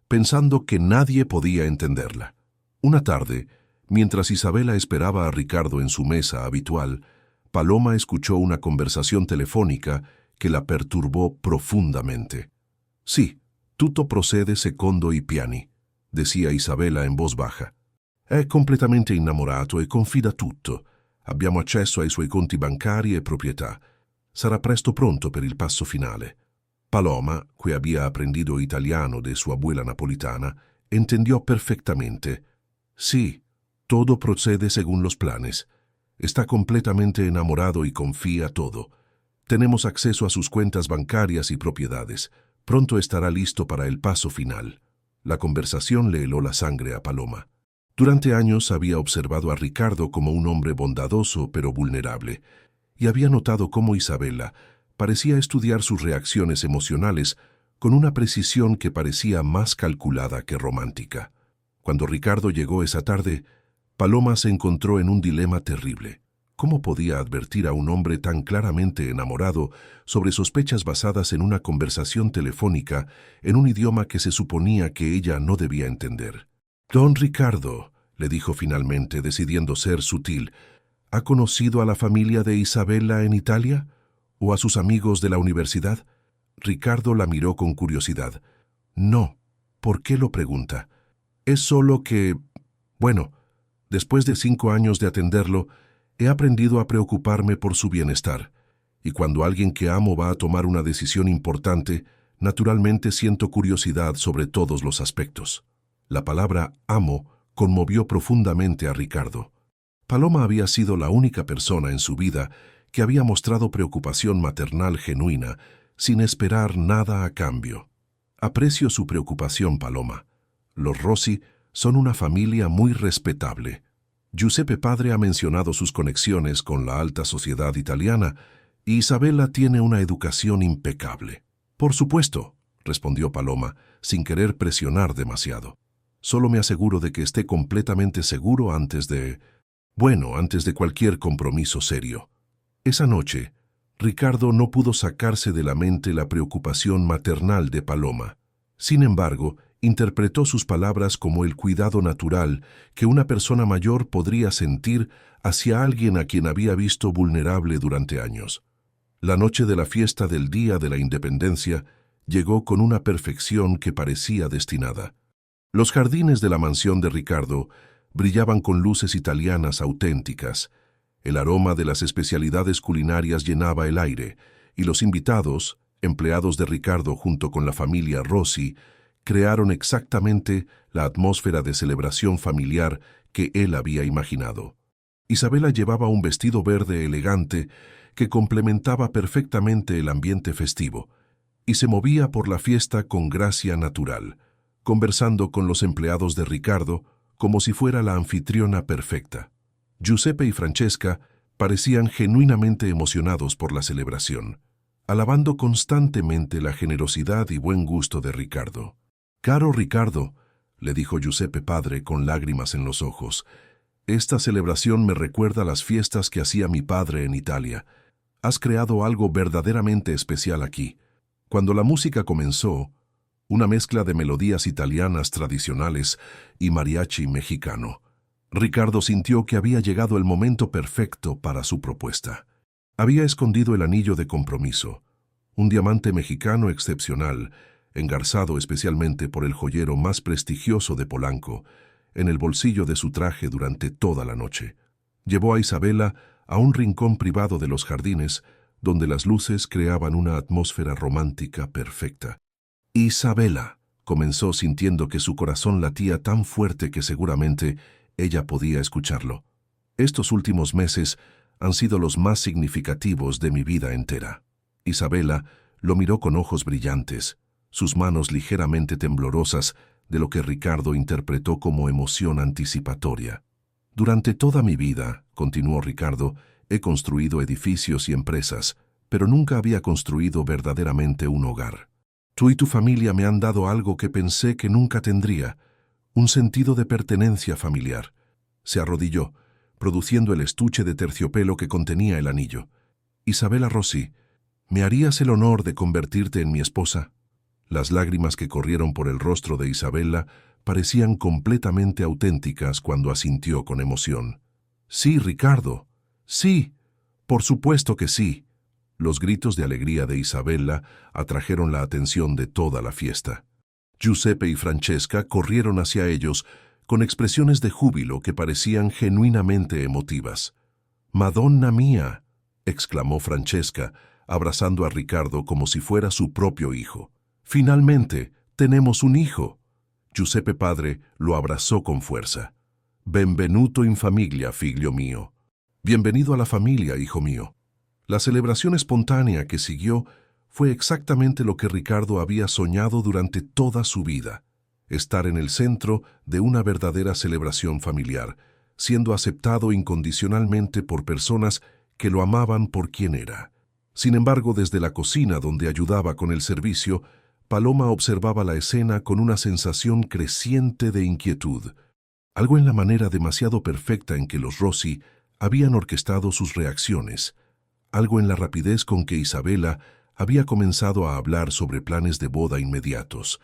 pensando que nadie podía entenderla. Una tarde, mientras Isabela esperaba a Ricardo en su mesa habitual, Paloma escuchó una conversación telefónica que la perturbó profundamente. «Sí, tutto procede secondo i piani», decía Isabella in voz baja. È completamente innamorato e confida tutto. Abbiamo accesso ai suoi conti bancari e proprietà. Sarà presto pronto per il passo finale. Paloma, que había aprendido italiano de su abuela napolitana, entendió perfectamente. Sí, todo procede según los planes. Está completamente enamorado y confía todo. Tenemos acceso a sus cuentas bancarias y propiedades. Pronto estará listo para el paso final. La conversación le heló la sangre a Paloma. Durante años había observado a Ricardo como un hombre bondadoso pero vulnerable, y había notado cómo Isabella parecía estudiar sus reacciones emocionales con una precisión que parecía más calculada que romántica. Cuando Ricardo llegó esa tarde, Paloma se encontró en un dilema terrible. ¿Cómo podía advertir a un hombre tan claramente enamorado sobre sospechas basadas en una conversación telefónica en un idioma que se suponía que ella no debía entender? «Don Ricardo», le dijo finalmente, decidiendo ser sutil, «¿ha conocido a la familia de Isabella en Italia? ¿O a sus amigos de la universidad?» Ricardo la miró con curiosidad. «No. ¿Por qué lo pregunta?» «Es solo que... Bueno, después de 5 años de atenderlo, he aprendido a preocuparme por su bienestar, y cuando alguien que amo va a tomar una decisión importante, naturalmente siento curiosidad sobre todos los aspectos». La palabra «amo» conmovió profundamente a Ricardo. Paloma había sido la única persona en su vida que había mostrado preocupación maternal genuina, sin esperar nada a cambio. Aprecio su preocupación, Paloma. Los Rossi son una familia muy respetable. Giuseppe padre ha mencionado sus conexiones con la alta sociedad italiana y Isabella tiene una educación impecable. Por supuesto, respondió Paloma, sin querer presionar demasiado. Solo me aseguro de que esté completamente seguro antes de cualquier compromiso serio. Esa noche, Ricardo no pudo sacarse de la mente la preocupación maternal de Paloma. Sin embargo, interpretó sus palabras como el cuidado natural que una persona mayor podría sentir hacia alguien a quien había visto vulnerable durante años. La noche de la fiesta del Día de la Independencia llegó con una perfección que parecía destinada. Los jardines de la mansión de Ricardo brillaban con luces italianas auténticas. El aroma de las especialidades culinarias llenaba el aire, y los invitados, empleados de Ricardo junto con la familia Rossi, crearon exactamente la atmósfera de celebración familiar que él había imaginado. Isabella llevaba un vestido verde elegante que complementaba perfectamente el ambiente festivo, y se movía por la fiesta con gracia natural, conversando con los empleados de Ricardo como si fuera la anfitriona perfecta. Giuseppe y Francesca parecían genuinamente emocionados por la celebración, alabando constantemente la generosidad y buen gusto de Ricardo. «Caro Ricardo», le dijo Giuseppe padre con lágrimas en los ojos, «esta celebración me recuerda las fiestas que hacía mi padre en Italia. Has creado algo verdaderamente especial aquí». Cuando la música comenzó, una mezcla de melodías italianas tradicionales y mariachi mexicano, Ricardo sintió que había llegado el momento perfecto para su propuesta. Había escondido el anillo de compromiso, un diamante mexicano excepcional, engarzado especialmente por el joyero más prestigioso de Polanco, en el bolsillo de su traje durante toda la noche. Llevó a Isabella a un rincón privado de los jardines, donde las luces creaban una atmósfera romántica perfecta. «Isabella», comenzó sintiendo que su corazón latía tan fuerte que seguramente ella podía escucharlo. «Estos últimos meses han sido los más significativos de mi vida entera». Isabella lo miró con ojos brillantes, sus manos ligeramente temblorosas de lo que Ricardo interpretó como emoción anticipatoria. «Durante toda mi vida», continuó Ricardo, «he construido edificios y empresas, pero nunca había construido verdaderamente un hogar. Tú y tu familia me han dado algo que pensé que nunca tendría, un sentido de pertenencia familiar». Se arrodilló, produciendo el estuche de terciopelo que contenía el anillo. «Isabella Rossi, ¿me harías el honor de convertirte en mi esposa?» Las lágrimas que corrieron por el rostro de Isabella parecían completamente auténticas cuando asintió con emoción. «Sí, Ricardo. Sí, por supuesto que sí». Los gritos de alegría de Isabella atrajeron la atención de toda la fiesta. Giuseppe y Francesca corrieron hacia ellos con expresiones de júbilo que parecían genuinamente emotivas. «¡Madonna mía!», exclamó Francesca, abrazando a Ricardo como si fuera su propio hijo. «¡Finalmente, tenemos un hijo!». Giuseppe padre lo abrazó con fuerza. «Benvenuto in famiglia, figlio mío». «Bienvenido a la familia, hijo mío». La celebración espontánea que siguió fue exactamente lo que Ricardo había soñado durante toda su vida: estar en el centro de una verdadera celebración familiar, siendo aceptado incondicionalmente por personas que lo amaban por quien era. Sin embargo, desde la cocina donde ayudaba con el servicio, Paloma observaba la escena con una sensación creciente de inquietud. Algo en la manera demasiado perfecta en que los Rossi habían orquestado sus reacciones, algo en la rapidez con que Isabela había comenzado a hablar sobre planes de boda inmediatos,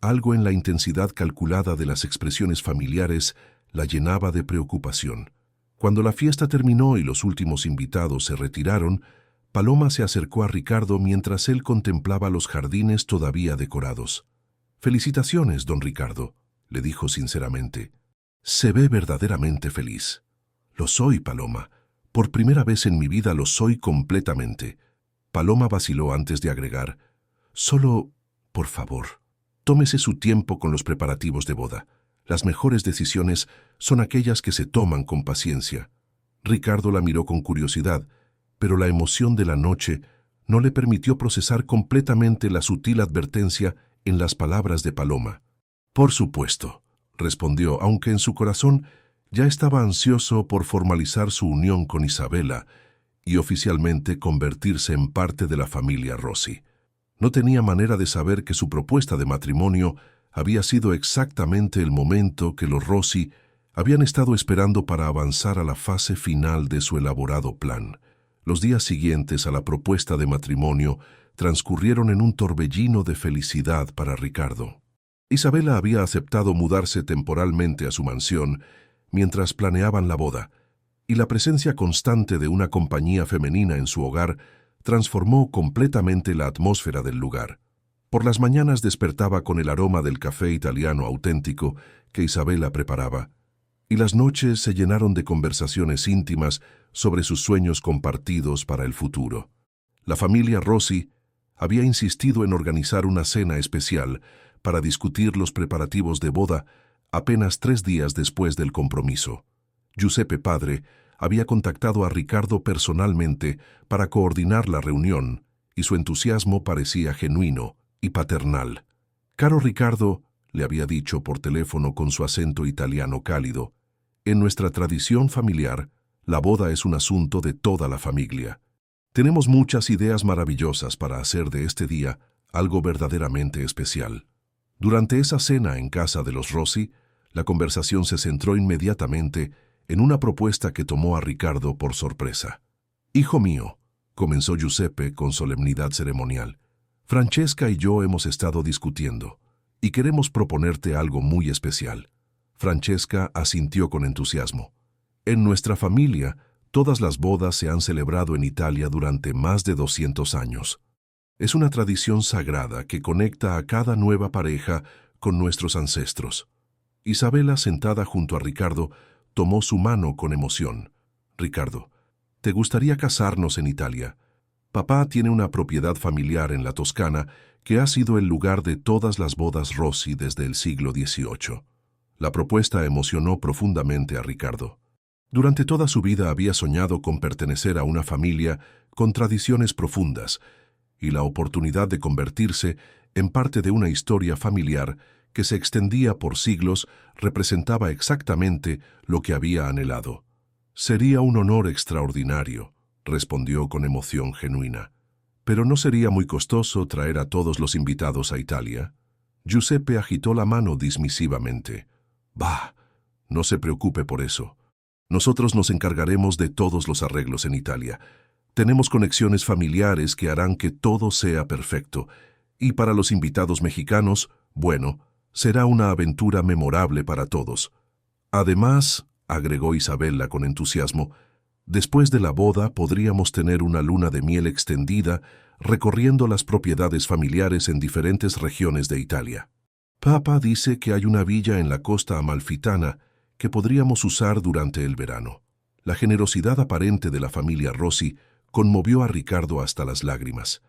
algo en la intensidad calculada de las expresiones familiares la llenaba de preocupación. Cuando la fiesta terminó y los últimos invitados se retiraron, Paloma se acercó a Ricardo mientras él contemplaba los jardines todavía decorados. «Felicitaciones, don Ricardo», le dijo sinceramente. «Se ve verdaderamente feliz». «Lo soy, Paloma. Por primera vez en mi vida lo soy completamente». Paloma vaciló antes de agregar: «Solo, por favor, tómese su tiempo con los preparativos de boda. Las mejores decisiones son aquellas que se toman con paciencia». Ricardo la miró con curiosidad, pero la emoción de la noche no le permitió procesar completamente la sutil advertencia en las palabras de Paloma. «Por supuesto», respondió, aunque en su corazón ya estaba ansioso por formalizar su unión con Isabela y oficialmente convertirse en parte de la familia Rossi. No tenía manera de saber que su propuesta de matrimonio había sido exactamente el momento que los Rossi habían estado esperando para avanzar a la fase final de su elaborado plan. Los días siguientes a la propuesta de matrimonio transcurrieron en un torbellino de felicidad para Ricardo. Isabela había aceptado mudarse temporalmente a su mansión mientras planeaban la boda, y la presencia constante de una compañía femenina en su hogar transformó completamente la atmósfera del lugar. Por las mañanas despertaba con el aroma del café italiano auténtico que Isabela preparaba, y las noches se llenaron de conversaciones íntimas sobre sus sueños compartidos para el futuro. La familia Rossi había insistido en organizar una cena especial para discutir los preparativos de boda apenas 3 días después del compromiso. Giuseppe padre había contactado a Ricardo personalmente para coordinar la reunión, y su entusiasmo parecía genuino y paternal. «Caro Ricardo», le había dicho por teléfono con su acento italiano cálido, «en nuestra tradición familiar, la boda es un asunto de toda la familia. Tenemos muchas ideas maravillosas para hacer de este día algo verdaderamente especial». Durante esa cena en casa de los Rossi, la conversación se centró inmediatamente en una propuesta que tomó a Ricardo por sorpresa. «Hijo mío», comenzó Giuseppe con solemnidad ceremonial, «Francesca y yo hemos estado discutiendo, y queremos proponerte algo muy especial». Francesca asintió con entusiasmo. «En nuestra familia, todas las bodas se han celebrado en Italia durante más de 200 años. Es una tradición sagrada que conecta a cada nueva pareja con nuestros ancestros». Isabela, sentada junto a Ricardo, tomó su mano con emoción. «Ricardo, ¿te gustaría casarnos en Italia? Papá tiene una propiedad familiar en la Toscana que ha sido el lugar de todas las bodas Rossi desde el siglo XVIII. La propuesta emocionó profundamente a Ricardo. Durante toda su vida había soñado con pertenecer a una familia con tradiciones profundas, y la oportunidad de convertirse en parte de una historia familiar que se extendía por siglos representaba exactamente lo que había anhelado. «Sería un honor extraordinario», respondió con emoción genuina. «¿Pero no sería muy costoso traer a todos los invitados a Italia?» Giuseppe agitó la mano dismisivamente. «Bah, no se preocupe por eso. Nosotros nos encargaremos de todos los arreglos en Italia. Tenemos conexiones familiares que harán que todo sea perfecto. Y para los invitados mexicanos, bueno, será una aventura memorable para todos. Además», agregó Isabela con entusiasmo, «después de la boda podríamos tener una luna de miel extendida recorriendo las propiedades familiares en diferentes regiones de Italia». Papá dice que hay una villa en la costa amalfitana que podríamos usar durante el verano. La generosidad aparente de la familia Rossi conmovió a Ricardo hasta las lágrimas.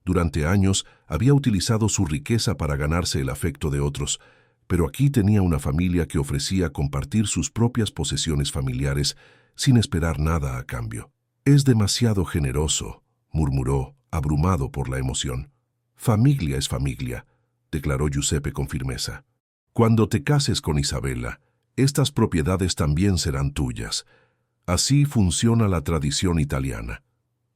Durante años había utilizado su riqueza para ganarse el afecto de otros, pero aquí tenía una familia que ofrecía compartir sus propias posesiones familiares sin esperar nada a cambio. «Es demasiado generoso», murmuró, abrumado por la emoción. «Familia es familia», declaró Giuseppe con firmeza. «Cuando te cases con Isabella, estas propiedades también serán tuyas. Así funciona la tradición italiana».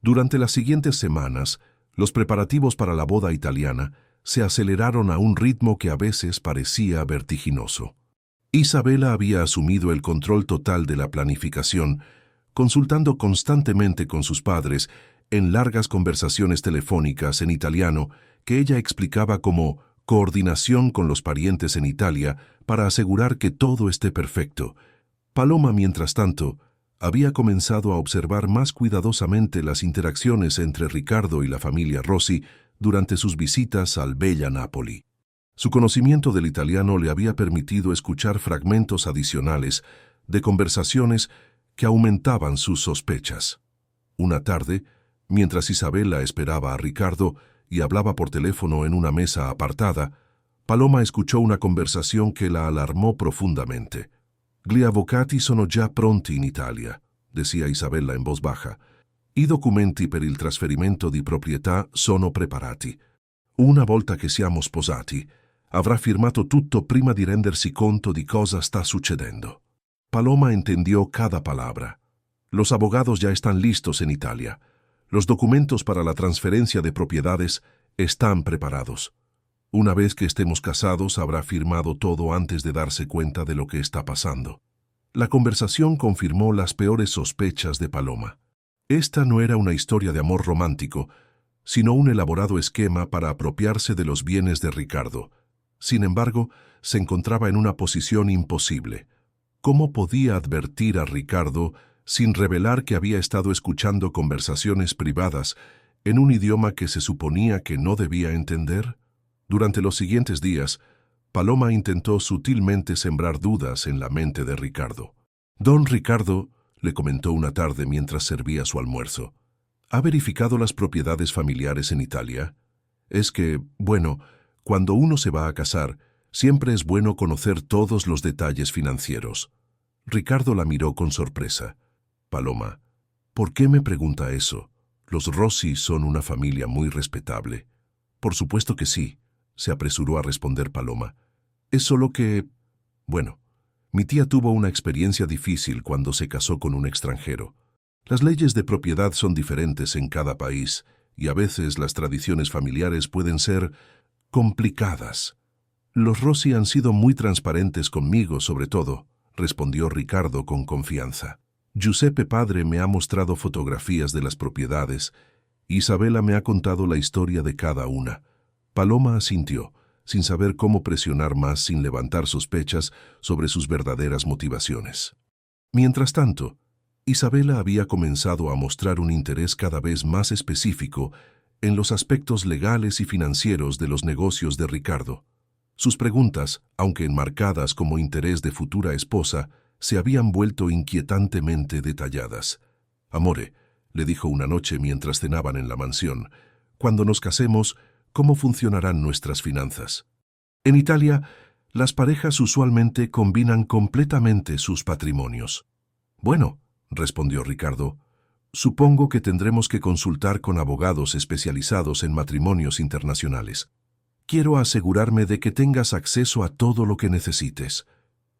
Durante las siguientes semanas, los preparativos para la boda italiana se aceleraron a un ritmo que a veces parecía vertiginoso. Isabella había asumido el control total de la planificación, consultando constantemente con sus padres en largas conversaciones telefónicas en italiano que ella explicaba como coordinación con los parientes en Italia para asegurar que todo esté perfecto. Paloma, mientras tanto, había comenzado a observar más cuidadosamente las interacciones entre Ricardo y la familia Rossi durante sus visitas al bella Nápoli. Su conocimiento del italiano le había permitido escuchar fragmentos adicionales de conversaciones que aumentaban sus sospechas. Una tarde, mientras Isabella esperaba a Ricardo y hablaba por teléfono en una mesa apartada, Paloma escuchó una conversación que la alarmó profundamente. «Gli avvocati sono già pronti in Italia», decía Isabella en voz baja. «I documenti per il trasferimento di proprietà sono preparati. Una volta che siamo sposati, avrà firmato tutto prima di rendersi conto di cosa sta succedendo». Paloma entendió cada palabra. «Los abogados ya están listos en Italia. Los documentos para la transferencia de propiedades están preparados. Una vez que estemos casados, habrá firmado todo antes de darse cuenta de lo que está pasando». La conversación confirmó las peores sospechas de Paloma. Esta no era una historia de amor romántico, sino un elaborado esquema para apropiarse de los bienes de Ricardo. Sin embargo, se encontraba en una posición imposible. ¿Cómo podía advertir a Ricardo sin revelar que había estado escuchando conversaciones privadas en un idioma que se suponía que no debía entender? Durante los siguientes días, Paloma intentó sutilmente sembrar dudas en la mente de Ricardo. «Don Ricardo», le comentó una tarde mientras servía su almuerzo, «¿ha verificado las propiedades familiares en Italia? Es que, bueno, cuando uno se va a casar, siempre es bueno conocer todos los detalles financieros». Ricardo la miró con sorpresa. «Paloma, ¿por qué me pregunta eso? Los Rossi son una familia muy respetable». «Por supuesto que sí», se apresuró a responder Paloma. «Es solo que... bueno, mi tía tuvo una experiencia difícil cuando se casó con un extranjero. Las leyes de propiedad son diferentes en cada país y a veces las tradiciones familiares pueden ser complicadas. Los Rossi han sido muy transparentes conmigo, sobre todo», respondió Ricardo con confianza. «Giuseppe padre me ha mostrado fotografías de las propiedades. Isabella me ha contado la historia de cada una». Paloma asintió, sin saber cómo presionar más sin levantar sospechas sobre sus verdaderas motivaciones. Mientras tanto, Isabella había comenzado a mostrar un interés cada vez más específico en los aspectos legales y financieros de los negocios de Ricardo. Sus preguntas, aunque enmarcadas como interés de futura esposa, se habían vuelto inquietantemente detalladas. «Amore», le dijo una noche mientras cenaban en la mansión, «cuando nos casemos, ¿cómo funcionarán nuestras finanzas? En Italia, las parejas usualmente combinan completamente sus patrimonios». «Bueno», respondió Ricardo, «supongo que tendremos que consultar con abogados especializados en matrimonios internacionales. Quiero asegurarme de que tengas acceso a todo lo que necesites».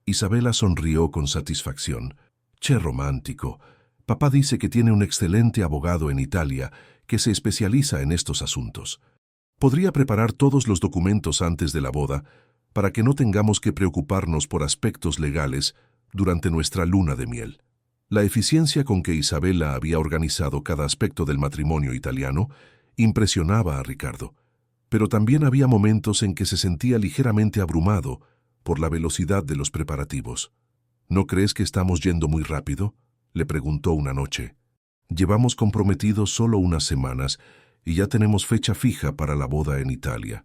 Isabella sonrió con satisfacción. «Che romántico. Papá dice que tiene un excelente abogado en Italia que se especializa en estos asuntos. Podría preparar todos los documentos antes de la boda para que no tengamos que preocuparnos por aspectos legales durante nuestra luna de miel». La eficiencia con que Isabella había organizado cada aspecto del matrimonio italiano impresionaba a Ricardo, pero también había momentos en que se sentía ligeramente abrumado por la velocidad de los preparativos. «¿No crees que estamos yendo muy rápido?», le preguntó una noche. «Llevamos comprometidos solo unas semanas y ya tenemos fecha fija para la boda en Italia».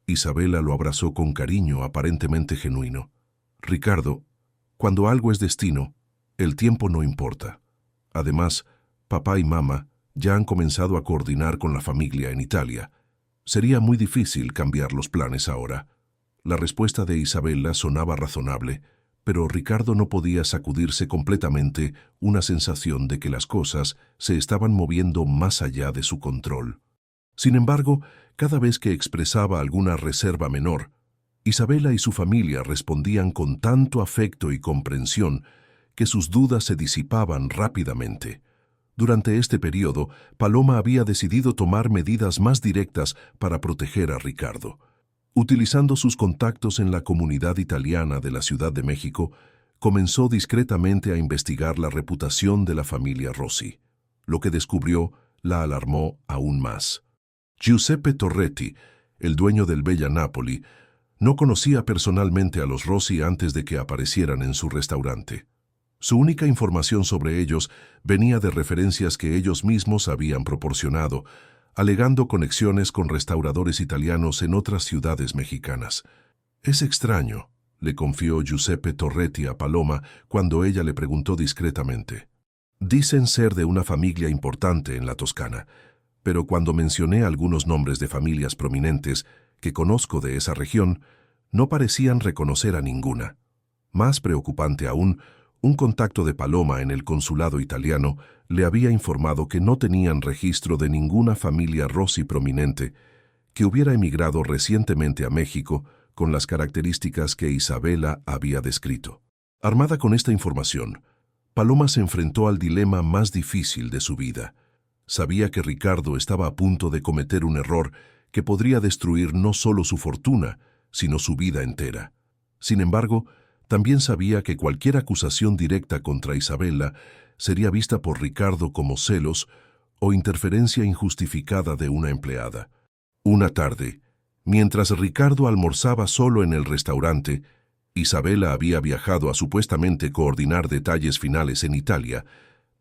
Isabela lo abrazó con cariño aparentemente genuino. Ricardo, cuando algo es destino, el tiempo no importa. Además, papá y mamá ya han comenzado a coordinar con la familia en Italia. Sería muy difícil cambiar los planes ahora. La respuesta de Isabela sonaba razonable, pero Ricardo no podía sacudirse completamente una sensación de que las cosas se estaban moviendo más allá de su control. Sin embargo, cada vez que expresaba alguna reserva menor, Isabela y su familia respondían con tanto afecto y comprensión que sus dudas se disipaban rápidamente. Durante este periodo, Paloma había decidido tomar medidas más directas para proteger a Ricardo. Utilizando sus contactos en la comunidad italiana de la Ciudad de México, comenzó discretamente a investigar la reputación de la familia Rossi. Lo que descubrió la alarmó aún más. Giuseppe Torretti, el dueño del Bella Napoli, no conocía personalmente a los Rossi antes de que aparecieran en su restaurante. Su única información sobre ellos venía de referencias que ellos mismos habían proporcionado, alegando conexiones con restauradores italianos en otras ciudades mexicanas. «Es extraño», le confió Giuseppe Torretti a Paloma cuando ella le preguntó discretamente. «Dicen ser de una familia importante en la Toscana, pero cuando mencioné algunos nombres de familias prominentes que conozco de esa región, no parecían reconocer a ninguna. Más preocupante aún, un contacto de Paloma en el consulado italiano le había informado que no tenían registro de ninguna familia Rossi prominente que hubiera emigrado recientemente a México con las características que Isabela había descrito. Armada con esta información, Paloma se enfrentó al dilema más difícil de su vida. Sabía que Ricardo estaba a punto de cometer un error que podría destruir no solo su fortuna, sino su vida entera. Sin embargo, también sabía que cualquier acusación directa contra Isabela sería vista por Ricardo como celos o interferencia injustificada de una empleada. Una tarde, mientras Ricardo almorzaba solo en el restaurante, Isabela había viajado a supuestamente coordinar detalles finales en Italia.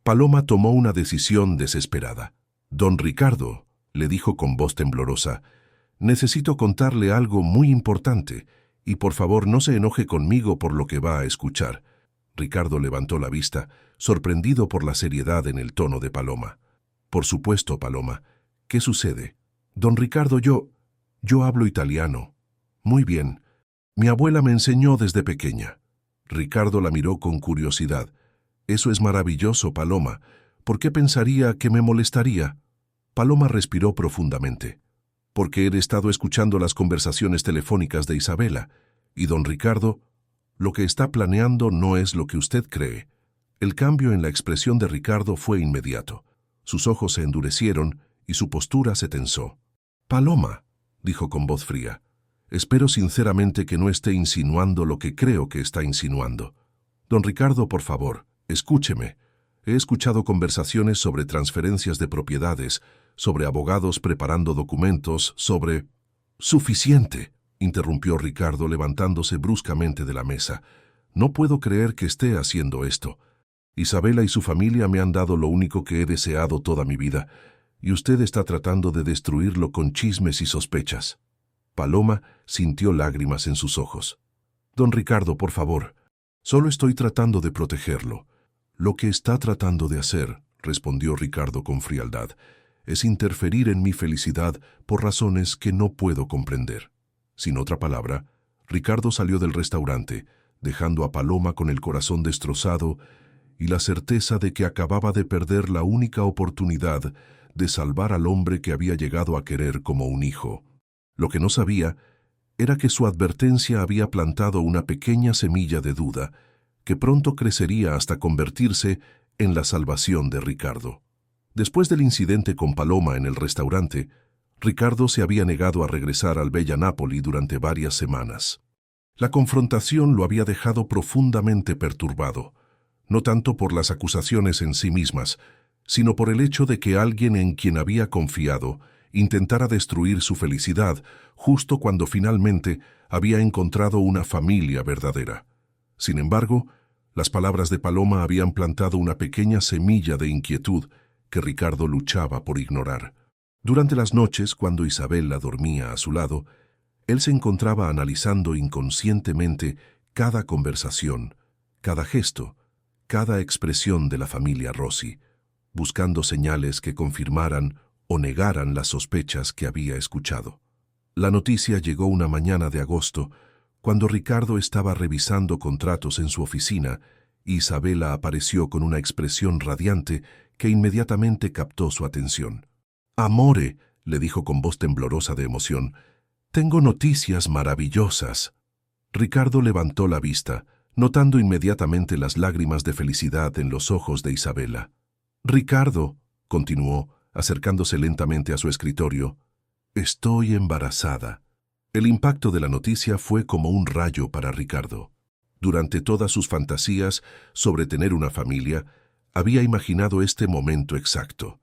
Paloma tomó una decisión desesperada. «Don Ricardo», le dijo con voz temblorosa, «necesito contarle algo muy importante, y por favor no se enoje conmigo por lo que va a escuchar». Ricardo levantó la vista, sorprendido por la seriedad en el tono de Paloma. «Por supuesto, Paloma. ¿Qué sucede?» «Don Ricardo, yo hablo italiano». «Muy bien. Mi abuela me enseñó desde pequeña». Ricardo la miró con curiosidad. «Eso es maravilloso, Paloma. ¿Por qué pensaría que me molestaría?» Paloma respiró profundamente. «Porque he estado escuchando las conversaciones telefónicas de Isabela, y don Ricardo, lo que está planeando no es lo que usted cree». El cambio en la expresión de Ricardo fue inmediato. Sus ojos se endurecieron y su postura se tensó. «Paloma», dijo con voz fría, «espero sinceramente que no esté insinuando lo que creo que está insinuando. Don Ricardo, por favor, escúcheme. He escuchado conversaciones sobre transferencias de propiedades, sobre abogados preparando documentos, sobre...» «Suficiente», interrumpió Ricardo levantándose bruscamente de la mesa. «No puedo creer que esté haciendo esto. Isabela y su familia me han dado lo único que he deseado toda mi vida, y usted está tratando de destruirlo con chismes y sospechas». Paloma sintió lágrimas en sus ojos. «Don Ricardo, por favor, solo estoy tratando de protegerlo». «Lo que está tratando de hacer», respondió Ricardo con frialdad, «es interferir en mi felicidad por razones que no puedo comprender». Sin otra palabra, Ricardo salió del restaurante, dejando a Paloma con el corazón destrozado y la certeza de que acababa de perder la única oportunidad de salvar al hombre que había llegado a querer como un hijo. Lo que no sabía era que su advertencia había plantado una pequeña semilla de duda que pronto crecería hasta convertirse en la salvación de Ricardo. Después del incidente con Paloma en el restaurante, Ricardo se había negado a regresar al Bella Napoli durante varias semanas. La confrontación lo había dejado profundamente perturbado, no tanto por las acusaciones en sí mismas, sino por el hecho de que alguien en quien había confiado intentara destruir su felicidad justo cuando finalmente había encontrado una familia verdadera. Sin embargo, las palabras de Paloma habían plantado una pequeña semilla de inquietud que Ricardo luchaba por ignorar. Durante las noches, cuando Isabela dormía a su lado, Él se encontraba analizando inconscientemente cada conversación, cada gesto, cada expresión de la familia Rossi, buscando señales que confirmaran o negaran las sospechas que había escuchado. La noticia llegó una mañana de agosto, cuando Ricardo estaba revisando contratos en su oficina, y Isabela apareció con una expresión radiante que inmediatamente captó su atención. «Amore», le dijo con voz temblorosa de emoción, «tengo noticias maravillosas». Ricardo levantó la vista, notando inmediatamente las lágrimas de felicidad en los ojos de Isabela. «Ricardo», continuó, acercándose lentamente a su escritorio, «estoy embarazada». El impacto de la noticia fue como un rayo para Ricardo. Durante todas sus fantasías sobre tener una familia, había imaginado este momento exacto.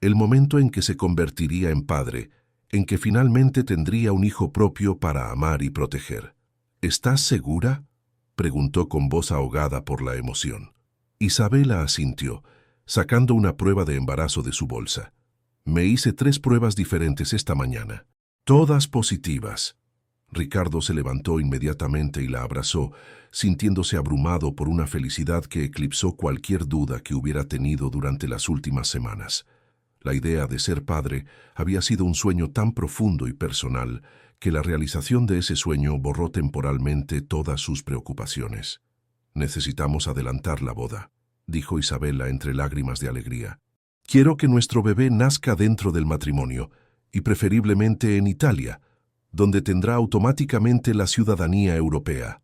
El momento en que se convertiría en padre, en que finalmente tendría un hijo propio para amar y proteger. «¿Estás segura?», preguntó con voz ahogada por la emoción. Isabela asintió, sacando una prueba de embarazo de su bolsa. «Me hice 3 pruebas diferentes esta mañana. Todas positivas». Ricardo se levantó inmediatamente y la abrazó, sintiéndose abrumado por una felicidad que eclipsó cualquier duda que hubiera tenido durante las últimas semanas. La idea de ser padre había sido un sueño tan profundo y personal que la realización de ese sueño borró temporalmente todas sus preocupaciones. «Necesitamos adelantar la boda», dijo Isabela entre lágrimas de alegría. «Quiero que nuestro bebé nazca dentro del matrimonio, y preferiblemente en Italia, donde tendrá automáticamente la ciudadanía europea».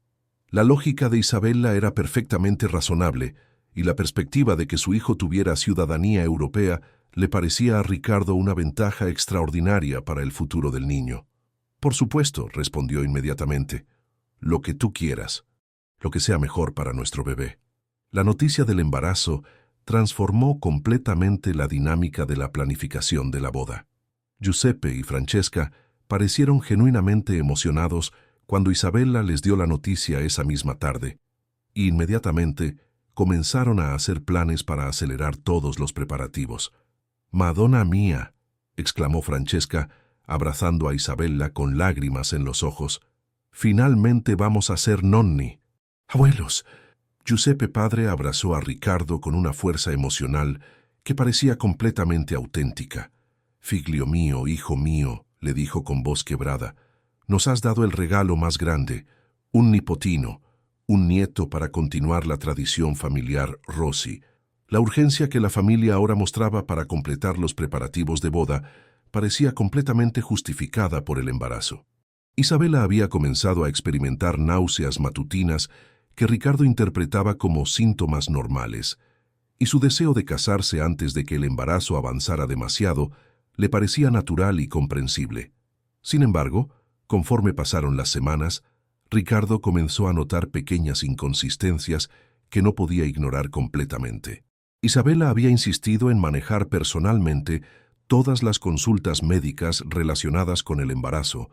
La lógica de Isabela era perfectamente razonable, y la perspectiva de que su hijo tuviera ciudadanía europea le parecía a Ricardo una ventaja extraordinaria para el futuro del niño. «Por supuesto», respondió inmediatamente, «lo que tú quieras, lo que sea mejor para nuestro bebé». La noticia del embarazo transformó completamente la dinámica de la planificación de la boda. Giuseppe y Francesca parecieron genuinamente emocionados cuando Isabela les dio la noticia esa misma tarde, y inmediatamente comenzaron a hacer planes para acelerar todos los preparativos. «Madonna mía», exclamó Francesca, abrazando a Isabela con lágrimas en los ojos, «finalmente vamos a ser nonni». «Abuelos». Giuseppe padre abrazó a Ricardo con una fuerza emocional que parecía completamente auténtica. «Figlio mío, hijo mío», le dijo con voz quebrada, «nos has dado el regalo más grande, un nipotino, un nieto para continuar la tradición familiar Rossi». La urgencia que la familia ahora mostraba para completar los preparativos de boda parecía completamente justificada por el embarazo. Isabela había comenzado a experimentar náuseas matutinas que Ricardo interpretaba como síntomas normales, y su deseo de casarse antes de que el embarazo avanzara demasiado le parecía natural y comprensible. Sin embargo, conforme pasaron las semanas, Ricardo comenzó a notar pequeñas inconsistencias que no podía ignorar completamente. Isabela había insistido en manejar personalmente todas las consultas médicas relacionadas con el embarazo,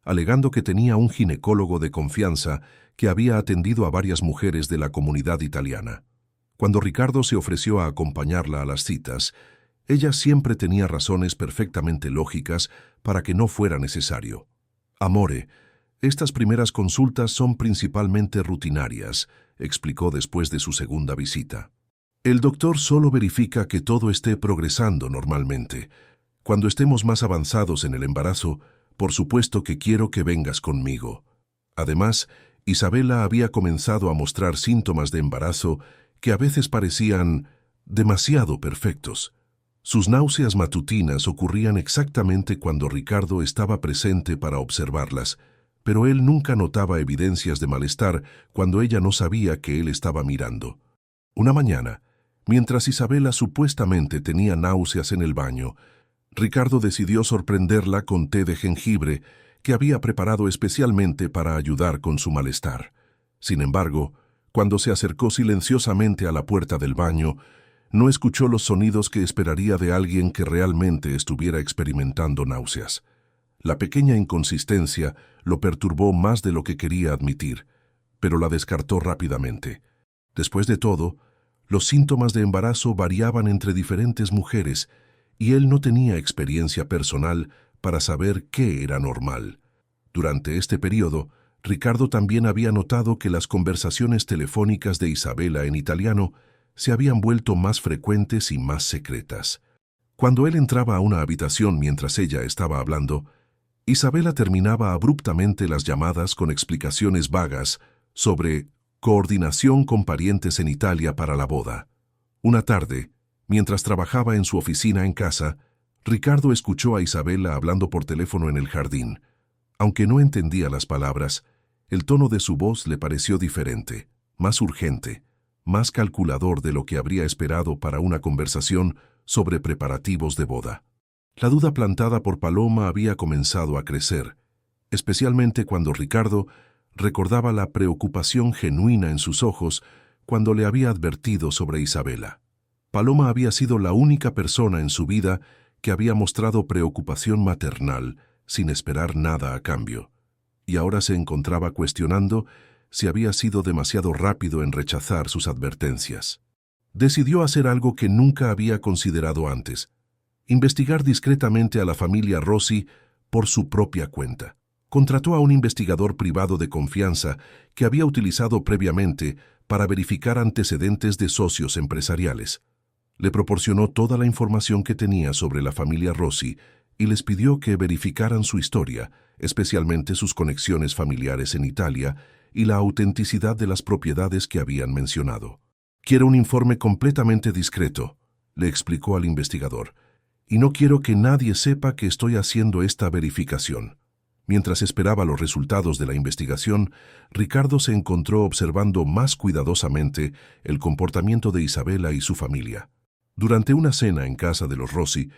alegando que tenía un ginecólogo de confianza que había atendido a varias mujeres de la comunidad italiana. Cuando Ricardo se ofreció a acompañarla a las citas, ella siempre tenía razones perfectamente lógicas para que no fuera necesario. «Amore, estas primeras consultas son principalmente rutinarias», explicó después de su segunda visita. «El doctor solo verifica que todo esté progresando normalmente. Cuando estemos más avanzados en el embarazo, por supuesto que quiero que vengas conmigo». Además, Isabela había comenzado a mostrar síntomas de embarazo que a veces parecían demasiado perfectos. Sus náuseas matutinas ocurrían exactamente cuando Ricardo estaba presente para observarlas, pero él nunca notaba evidencias de malestar cuando ella no sabía que él estaba mirando. Una mañana, mientras Isabela supuestamente tenía náuseas en el baño, Ricardo decidió sorprenderla con té de jengibre que había preparado especialmente para ayudar con su malestar. Sin embargo, cuando se acercó silenciosamente a la puerta del baño, no escuchó los sonidos que esperaría de alguien que realmente estuviera experimentando náuseas. La pequeña inconsistencia lo perturbó más de lo que quería admitir, pero la descartó rápidamente. Después de todo, los síntomas de embarazo variaban entre diferentes mujeres, y él no tenía experiencia personal para saber qué era normal. Durante este periodo, Ricardo también había notado que las conversaciones telefónicas de Isabela en italiano se habían vuelto más frecuentes y más secretas. Cuando él entraba a una habitación mientras ella estaba hablando, Isabela terminaba abruptamente las llamadas con explicaciones vagas sobre coordinación con parientes en Italia para la boda. Una tarde, mientras trabajaba en su oficina en casa, Ricardo escuchó a Isabela hablando por teléfono en el jardín. Aunque no entendía las palabras, el tono de su voz le pareció diferente, más urgente, más calculador de lo que habría esperado para una conversación sobre preparativos de boda. La duda plantada por Paloma había comenzado a crecer, especialmente cuando Ricardo recordaba la preocupación genuina en sus ojos cuando le había advertido sobre Isabela. Paloma había sido la única persona en su vida que había mostrado preocupación maternal sin esperar nada a cambio, y ahora se encontraba cuestionando si había sido demasiado rápido en rechazar sus advertencias. Decidió hacer algo que nunca había considerado antes: investigar discretamente a la familia Rossi por su propia cuenta. Contrató a un investigador privado de confianza que había utilizado previamente para verificar antecedentes de socios empresariales. Le proporcionó toda la información que tenía sobre la familia Rossi y les pidió que verificaran su historia, especialmente sus conexiones familiares en Italia y la autenticidad de las propiedades que habían mencionado. «Quiero un informe completamente discreto», le explicó al investigador, «y no quiero que nadie sepa que estoy haciendo esta verificación». Mientras esperaba los resultados de la investigación, Ricardo se encontró observando más cuidadosamente el comportamiento de Isabela y su familia. Durante una cena en casa de los Rossi,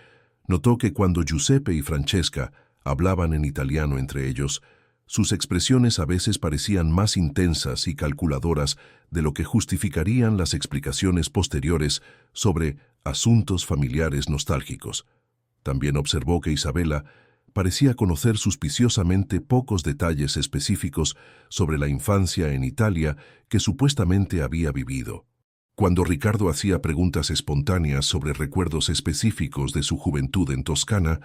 notó que cuando Giuseppe y Francesca hablaban en italiano entre ellos, sus expresiones a veces parecían más intensas y calculadoras de lo que justificarían las explicaciones posteriores sobre asuntos familiares nostálgicos. También observó que Isabela parecía conocer suspiciosamente pocos detalles específicos sobre la infancia en Italia que supuestamente había vivido. Cuando Ricardo hacía preguntas espontáneas sobre recuerdos específicos de su juventud en Toscana,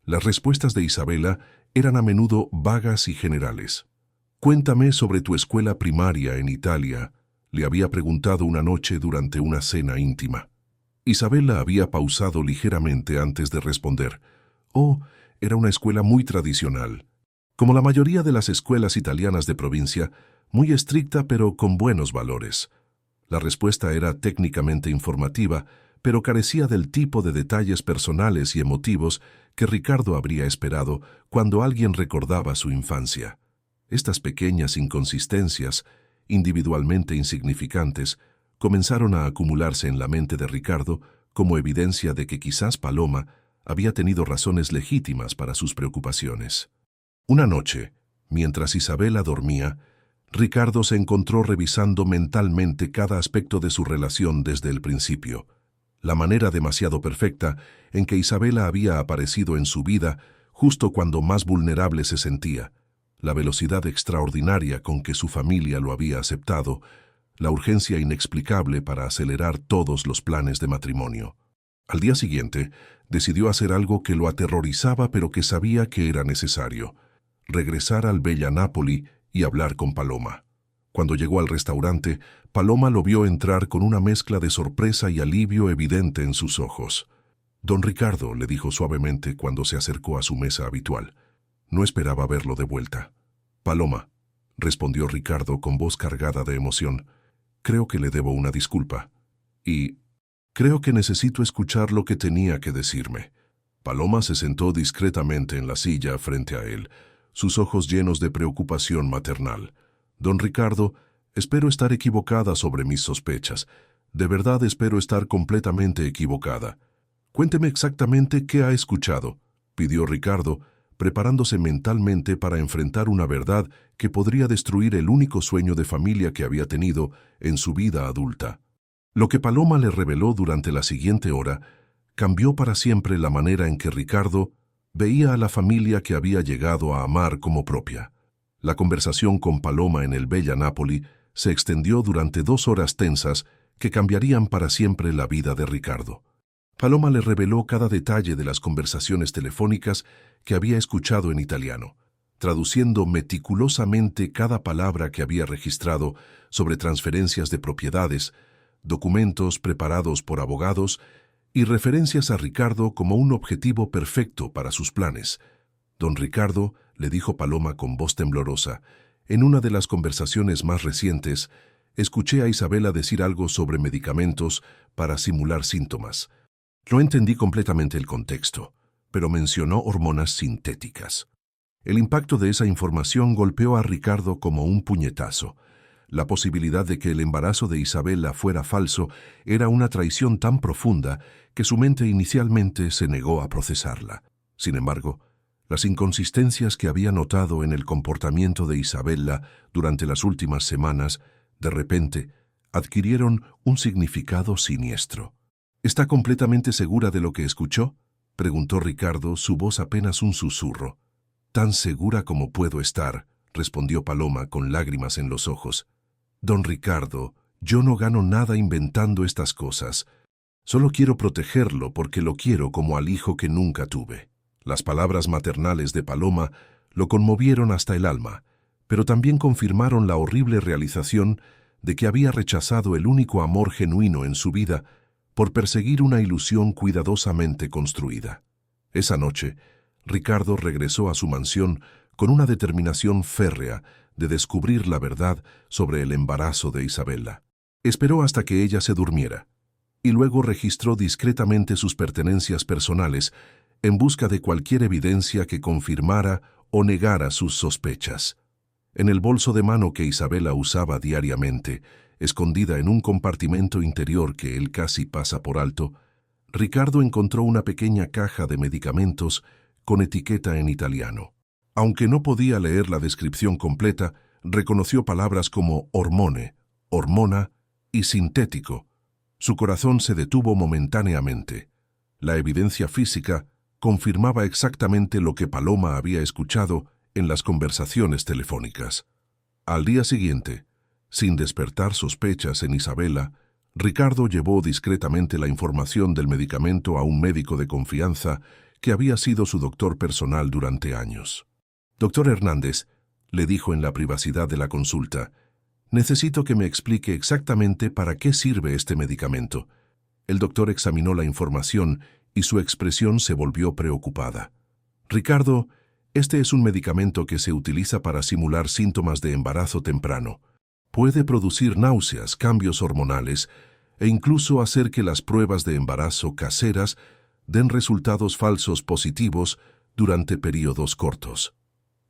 las respuestas de Isabela eran a menudo vagas y generales. «Cuéntame sobre tu escuela primaria en Italia», le había preguntado una noche durante una cena íntima. Isabela había pausado ligeramente antes de responder. «Oh, era una escuela muy tradicional. Como la mayoría de las escuelas italianas de provincia, muy estricta pero con buenos valores». La respuesta era técnicamente informativa, pero carecía del tipo de detalles personales y emotivos que Ricardo habría esperado cuando alguien recordaba su infancia. Estas pequeñas inconsistencias, individualmente insignificantes, comenzaron a acumularse en la mente de Ricardo como evidencia de que quizás Paloma había tenido razones legítimas para sus preocupaciones. Una noche, mientras Isabela dormía, Ricardo se encontró revisando mentalmente cada aspecto de su relación desde el principio. La manera demasiado perfecta en que Isabela había aparecido en su vida justo cuando más vulnerable se sentía, la velocidad extraordinaria con que su familia lo había aceptado, la urgencia inexplicable para acelerar todos los planes de matrimonio. Al día siguiente, decidió hacer algo que lo aterrorizaba pero que sabía que era necesario: regresar al Bella Napoli y hablar con Paloma. Cuando llegó al restaurante, Paloma lo vio entrar con una mezcla de sorpresa y alivio evidente en sus ojos. «Don Ricardo», le dijo suavemente cuando se acercó a su mesa habitual. No esperaba verlo de vuelta. «Paloma», respondió Ricardo con voz cargada de emoción, «creo que le debo una disculpa. Y creo que necesito escuchar lo que tenía que decirme». Paloma se sentó discretamente en la silla frente a él, sus ojos llenos de preocupación maternal. «Don Ricardo, espero estar equivocada sobre mis sospechas. De verdad espero estar completamente equivocada. Cuénteme exactamente qué ha escuchado», pidió Ricardo, preparándose mentalmente para enfrentar una verdad que podría destruir el único sueño de familia que había tenido en su vida adulta. Lo que Paloma le reveló durante la siguiente hora cambió para siempre la manera en que Ricardo veía a la familia que había llegado a amar como propia. La conversación con Paloma en el Bella Napoli se extendió durante 2 horas tensas que cambiarían para siempre la vida de Ricardo. Paloma le reveló cada detalle de las conversaciones telefónicas que había escuchado en italiano. traduciendo meticulosamente cada palabra que había registrado sobre transferencias de propiedades, documentos preparados por abogados y referencias a Ricardo como un objetivo perfecto para sus planes. Don Ricardo, le dijo Paloma con voz temblorosa, en una de las conversaciones más recientes, escuché a Isabela decir algo sobre medicamentos para simular síntomas. No entendí completamente el contexto, pero mencionó hormonas sintéticas. El impacto de esa información golpeó a Ricardo como un puñetazo. La posibilidad de que el embarazo de Isabela fuera falso era una traición tan profunda que su mente inicialmente se negó a procesarla. Sin embargo, las inconsistencias que había notado en el comportamiento de Isabela durante las últimas semanas, de repente, adquirieron un significado siniestro. ¿Está completamente segura de lo que escuchó?, preguntó Ricardo, su voz apenas un susurro. Tan segura como puedo estar, respondió Paloma con lágrimas en los ojos. Don Ricardo, yo no gano nada inventando estas cosas. Solo quiero protegerlo porque lo quiero como al hijo que nunca tuve. Las palabras maternales de Paloma lo conmovieron hasta el alma, pero también confirmaron la horrible realización de que había rechazado el único amor genuino en su vida por perseguir una ilusión cuidadosamente construida. Esa noche, Ricardo regresó a su mansión con una determinación férrea de descubrir la verdad sobre el embarazo de Isabela. Esperó hasta que ella se durmiera, y luego registró discretamente sus pertenencias personales en busca de cualquier evidencia que confirmara o negara sus sospechas. En el bolso de mano que Isabela usaba diariamente, escondida en un compartimento interior que él casi pasa por alto, Ricardo encontró una pequeña caja de medicamentos con etiqueta en italiano. Aunque no podía leer la descripción completa, reconoció palabras como hormone, hormona y sintético. Su corazón se detuvo momentáneamente. La evidencia física confirmaba exactamente lo que Paloma había escuchado en las conversaciones telefónicas. Al día siguiente, sin despertar sospechas en Isabela, Ricardo llevó discretamente la información del medicamento a un médico de confianza que había sido su doctor personal durante años. «Doctor Hernández», le dijo en la privacidad de la consulta, «necesito que me explique exactamente para qué sirve este medicamento». El doctor examinó la información y su expresión se volvió preocupada. «Ricardo, este es un medicamento que se utiliza para simular síntomas de embarazo temprano. Puede producir náuseas, cambios hormonales e incluso hacer que las pruebas de embarazo caseras den resultados falsos positivos durante periodos cortos».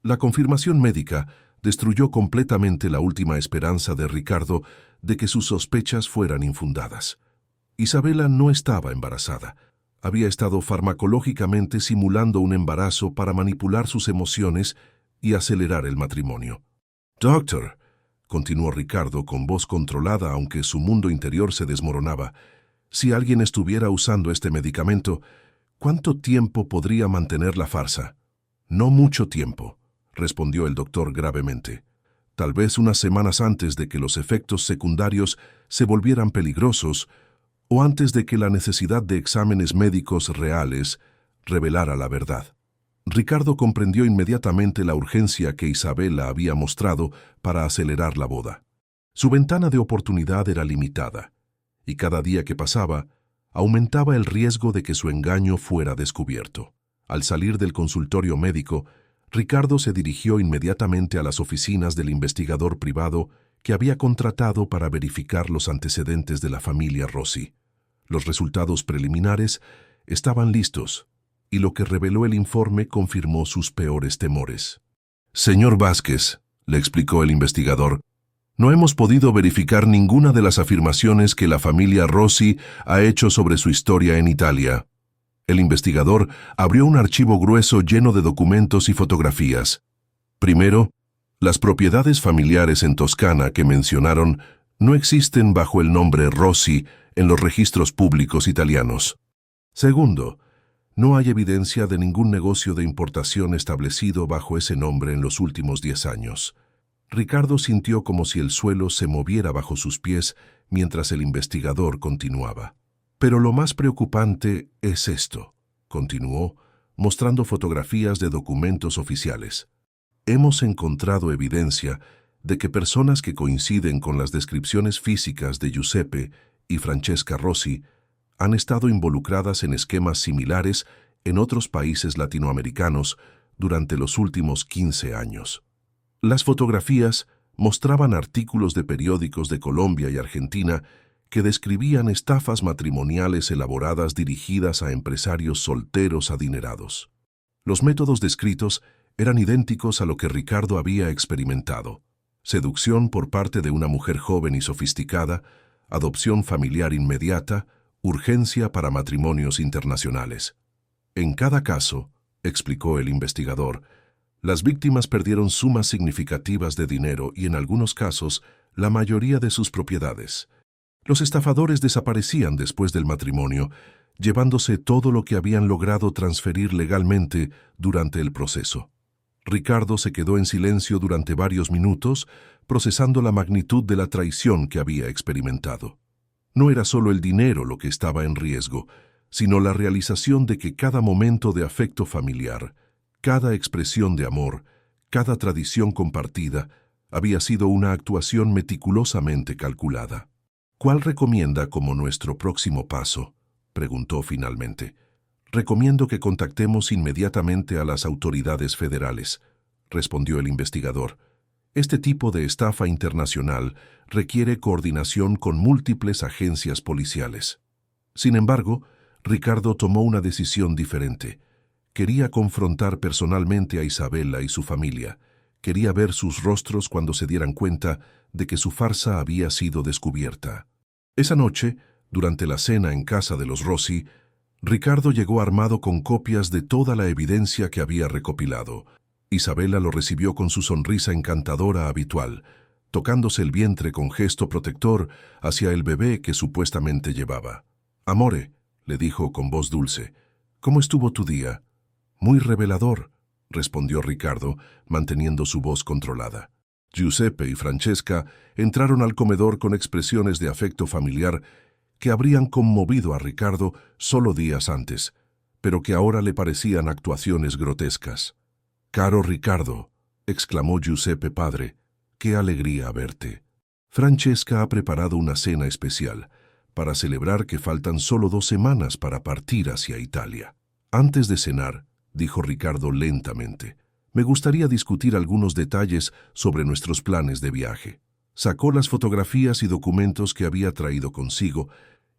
La confirmación médica destruyó completamente la última esperanza de Ricardo de que sus sospechas fueran infundadas. Isabela no estaba embarazada. Había estado farmacológicamente simulando un embarazo para manipular sus emociones y acelerar el matrimonio. «Doctor», continuó Ricardo con voz controlada aunque su mundo interior se desmoronaba, «si alguien estuviera usando este medicamento, ¿cuánto tiempo podría mantener la farsa?» «No mucho tiempo», respondió el doctor gravemente. «Tal vez unas semanas antes de que los efectos secundarios se volvieran peligrosos o antes de que la necesidad de exámenes médicos reales revelara la verdad». Ricardo comprendió inmediatamente la urgencia que Isabela había mostrado para acelerar la boda. Su ventana de oportunidad era limitada, y cada día que pasaba, aumentaba el riesgo de que su engaño fuera descubierto. Al salir del consultorio médico, Ricardo se dirigió inmediatamente a las oficinas del investigador privado que había contratado para verificar los antecedentes de la familia Rossi. Los resultados preliminares estaban listos, y lo que reveló el informe confirmó sus peores temores. «Señor Vázquez», le explicó el investigador, «no hemos podido verificar ninguna de las afirmaciones que la familia Rossi ha hecho sobre su historia en Italia». El investigador abrió un archivo grueso lleno de documentos y fotografías. Primero, las propiedades familiares en Toscana que mencionaron no existen bajo el nombre Rossi en los registros públicos italianos. Segundo, no hay evidencia de ningún negocio de importación establecido bajo ese nombre en los últimos 10 años. Ricardo sintió como si el suelo se moviera bajo sus pies mientras el investigador continuaba. «Pero lo más preocupante es esto», continuó, mostrando fotografías de documentos oficiales. Hemos encontrado evidencia de que personas que coinciden con las descripciones físicas de Giuseppe y Francesca Rossi han estado involucradas en esquemas similares en otros países latinoamericanos durante los últimos 15 años. Las fotografías mostraban artículos de periódicos de Colombia y Argentina que describían estafas matrimoniales elaboradas dirigidas a empresarios solteros adinerados. Los métodos descritos eran idénticos a lo que Ricardo había experimentado: seducción por parte de una mujer joven y sofisticada, adopción familiar inmediata, urgencia para matrimonios internacionales. En cada caso, explicó el investigador, las víctimas perdieron sumas significativas de dinero y en algunos casos la mayoría de sus propiedades. Los estafadores desaparecían después del matrimonio, llevándose todo lo que habían logrado transferir legalmente durante el proceso. Ricardo se quedó en silencio durante varios minutos, procesando la magnitud de la traición que había experimentado. No era solo el dinero lo que estaba en riesgo, sino la realización de que cada momento de afecto familiar, cada expresión de amor, cada tradición compartida, había sido una actuación meticulosamente calculada. ¿Cuál recomienda como nuestro próximo paso?, preguntó finalmente. Recomiendo que contactemos inmediatamente a las autoridades federales, respondió el investigador. Este tipo de estafa internacional requiere coordinación con múltiples agencias policiales. Sin embargo, Ricardo tomó una decisión diferente. Quería confrontar personalmente a Isabela y su familia. Quería ver sus rostros cuando se dieran cuenta de que su farsa había sido descubierta. Esa noche, durante la cena en casa de los Rossi, Ricardo llegó armado con copias de toda la evidencia que había recopilado. Isabela lo recibió con su sonrisa encantadora habitual, tocándose el vientre con gesto protector hacia el bebé que supuestamente llevaba. «Amore», le dijo con voz dulce, «¿cómo estuvo tu día?» «Muy revelador», respondió Ricardo, manteniendo su voz controlada. Giuseppe y Francesca entraron al comedor con expresiones de afecto familiar que habrían conmovido a Ricardo solo días antes, pero que ahora le parecían actuaciones grotescas. «Caro Ricardo», exclamó Giuseppe padre, «qué alegría verte». Francesca ha preparado una cena especial para celebrar que faltan solo 2 semanas para partir hacia Italia. Antes de cenar, dijo Ricardo lentamente, me gustaría discutir algunos detalles sobre nuestros planes de viaje. Sacó las fotografías y documentos que había traído consigo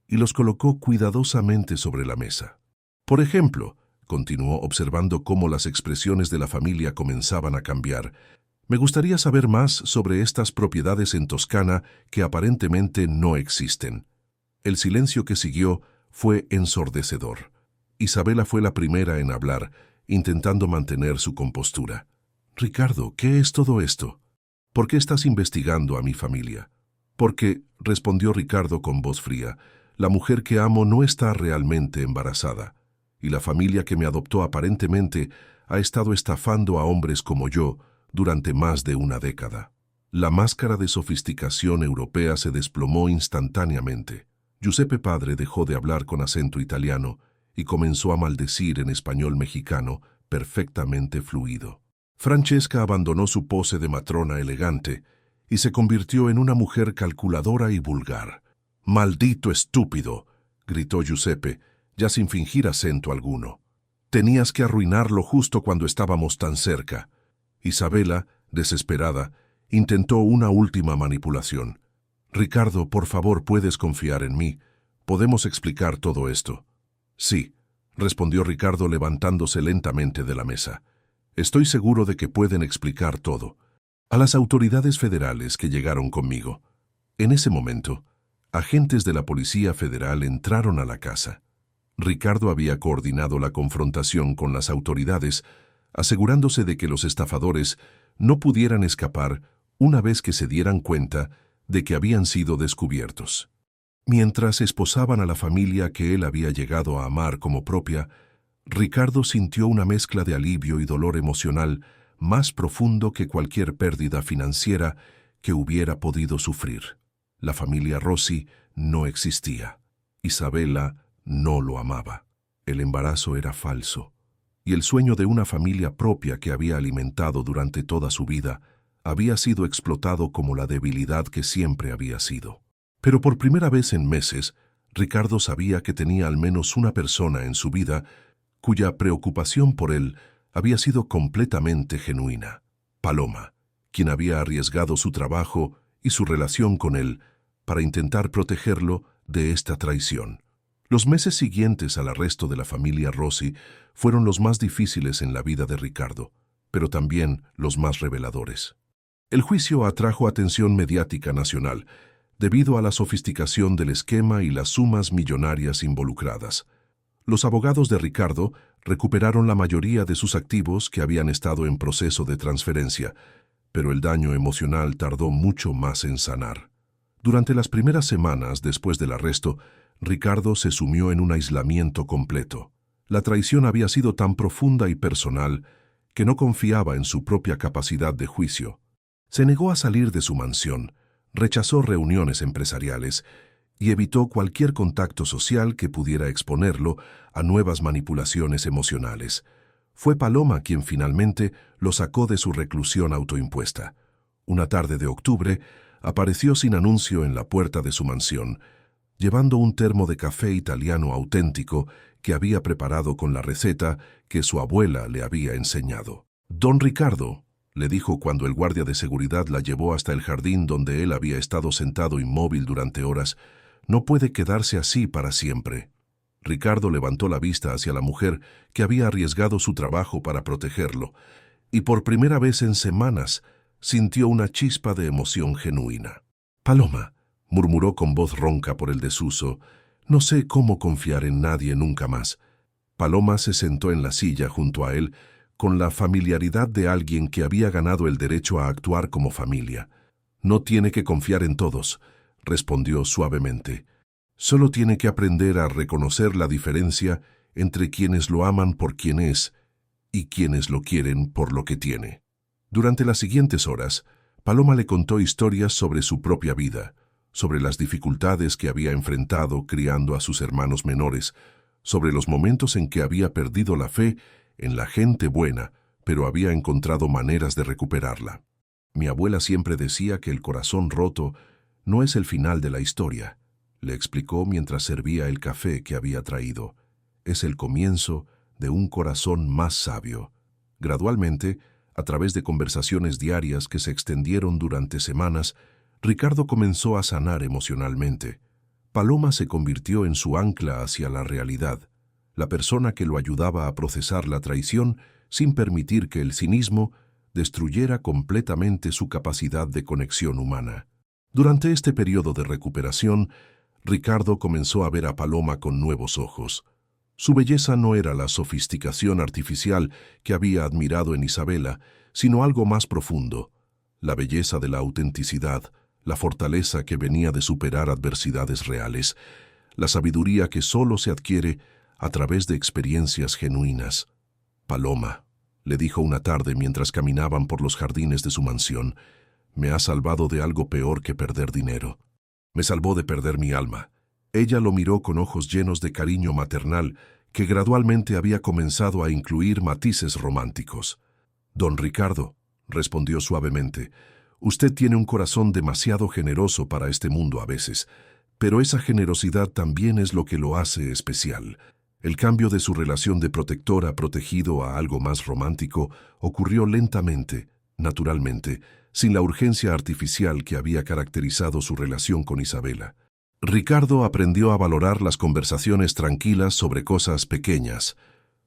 y los colocó cuidadosamente sobre la mesa. Por ejemplo, continuó observando cómo las expresiones de la familia comenzaban a cambiar, me gustaría saber más sobre estas propiedades en Toscana que aparentemente no existen. El silencio que siguió fue ensordecedor. Isabela fue la primera en hablar, intentando mantener su compostura. «Ricardo, ¿qué es todo esto? ¿Por qué estás investigando a mi familia?» «Porque», respondió Ricardo con voz fría, «la mujer que amo no está realmente embarazada, y la familia que me adoptó aparentemente ha estado estafando a hombres como yo durante más de una década». La máscara de sofisticación europea se desplomó instantáneamente. Giuseppe padre dejó de hablar con acento italiano y comenzó a maldecir en español mexicano perfectamente fluido. Francesca abandonó su pose de matrona elegante y se convirtió en una mujer calculadora y vulgar. «¡Maldito estúpido!», gritó Giuseppe, ya sin fingir acento alguno. «Tenías que arruinarlo justo cuando estábamos tan cerca». Isabela, desesperada, intentó una última manipulación. «Ricardo, por favor, puedes confiar en mí. Podemos explicar todo esto». «Sí», respondió Ricardo levantándose lentamente de la mesa. «Estoy seguro de que pueden explicar todo. A las autoridades federales que llegaron conmigo». En ese momento, agentes de la Policía Federal entraron a la casa. Ricardo había coordinado la confrontación con las autoridades, asegurándose de que los estafadores no pudieran escapar una vez que se dieran cuenta de que habían sido descubiertos. Mientras esposaban a la familia que él había llegado a amar como propia, Ricardo sintió una mezcla de alivio y dolor emocional más profundo que cualquier pérdida financiera que hubiera podido sufrir. La familia Rossi no existía. Isabela no lo amaba. El embarazo era falso. y el sueño de una familia propia que había alimentado durante toda su vida había sido explotado como la debilidad que siempre había sido. Pero por primera vez en meses, Ricardo sabía que tenía al menos una persona en su vida cuya preocupación por él había sido completamente genuina: Paloma, quien había arriesgado su trabajo y su relación con él para intentar protegerlo de esta traición. Los meses siguientes al arresto de la familia Rossi fueron los más difíciles en la vida de Ricardo, pero también los más reveladores. El juicio atrajo atención mediática nacional debido a la sofisticación del esquema y las sumas millonarias involucradas. Los abogados de Ricardo recuperaron la mayoría de sus activos que habían estado en proceso de transferencia, pero el daño emocional tardó mucho más en sanar. Durante las primeras semanas después del arresto, Ricardo se sumió en un aislamiento completo. La traición había sido tan profunda y personal que no confiaba en su propia capacidad de juicio. Se negó a salir de su mansión, rechazó reuniones empresariales y evitó cualquier contacto social que pudiera exponerlo a nuevas manipulaciones emocionales. Fue Paloma quien finalmente lo sacó de su reclusión autoimpuesta. Una tarde de octubre, apareció sin anuncio en la puerta de su mansión, llevando un termo de café italiano auténtico que había preparado con la receta que su abuela le había enseñado. «Don Ricardo», le dijo cuando el guardia de seguridad la llevó hasta el jardín donde él había estado sentado inmóvil durante horas, «no puede quedarse así para siempre». Ricardo levantó la vista hacia la mujer que había arriesgado su trabajo para protegerlo, y por primera vez en semanas sintió una chispa de emoción genuina. «Paloma», murmuró con voz ronca por el desuso, «no sé cómo confiar en nadie nunca más». Paloma se sentó en la silla junto a él con la familiaridad de alguien que había ganado el derecho a actuar como familia. «No tiene que confiar en todos», respondió suavemente. «Solo tiene que aprender a reconocer la diferencia entre quienes lo aman por quien es y quienes lo quieren por lo que tiene». Durante las siguientes horas, Paloma le contó historias sobre su propia vida, sobre las dificultades que había enfrentado criando a sus hermanos menores, sobre los momentos en que había perdido la fe en la gente buena, pero había encontrado maneras de recuperarla. «Mi abuela siempre decía que el corazón roto no es el final de la historia», le explicó mientras servía el café que había traído. «Es el comienzo de un corazón más sabio». Gradualmente, a través de conversaciones diarias que se extendieron durante semanas, Ricardo comenzó a sanar emocionalmente. Paloma se convirtió en su ancla hacia la realidad, la persona que lo ayudaba a procesar la traición sin permitir que el cinismo destruyera completamente su capacidad de conexión humana. Durante este periodo de recuperación, Ricardo comenzó a ver a Paloma con nuevos ojos. Su belleza no era la sofisticación artificial que había admirado en Isabela, sino algo más profundo: la belleza de la autenticidad, la fortaleza que venía de superar adversidades reales, la sabiduría que solo se adquiere a través de experiencias genuinas. «Paloma», le dijo una tarde mientras caminaban por los jardines de su mansión, «me ha salvado de algo peor que perder dinero. Me salvó de perder mi alma». Ella lo miró con ojos llenos de cariño maternal que gradualmente había comenzado a incluir matices románticos. «Don Ricardo», respondió suavemente, «usted tiene un corazón demasiado generoso para este mundo a veces, pero esa generosidad también es lo que lo hace especial». El cambio de su relación de protector a protegido a algo más romántico ocurrió lentamente, naturalmente, sin la urgencia artificial que había caracterizado su relación con Isabela. Ricardo aprendió a valorar las conversaciones tranquilas sobre cosas pequeñas,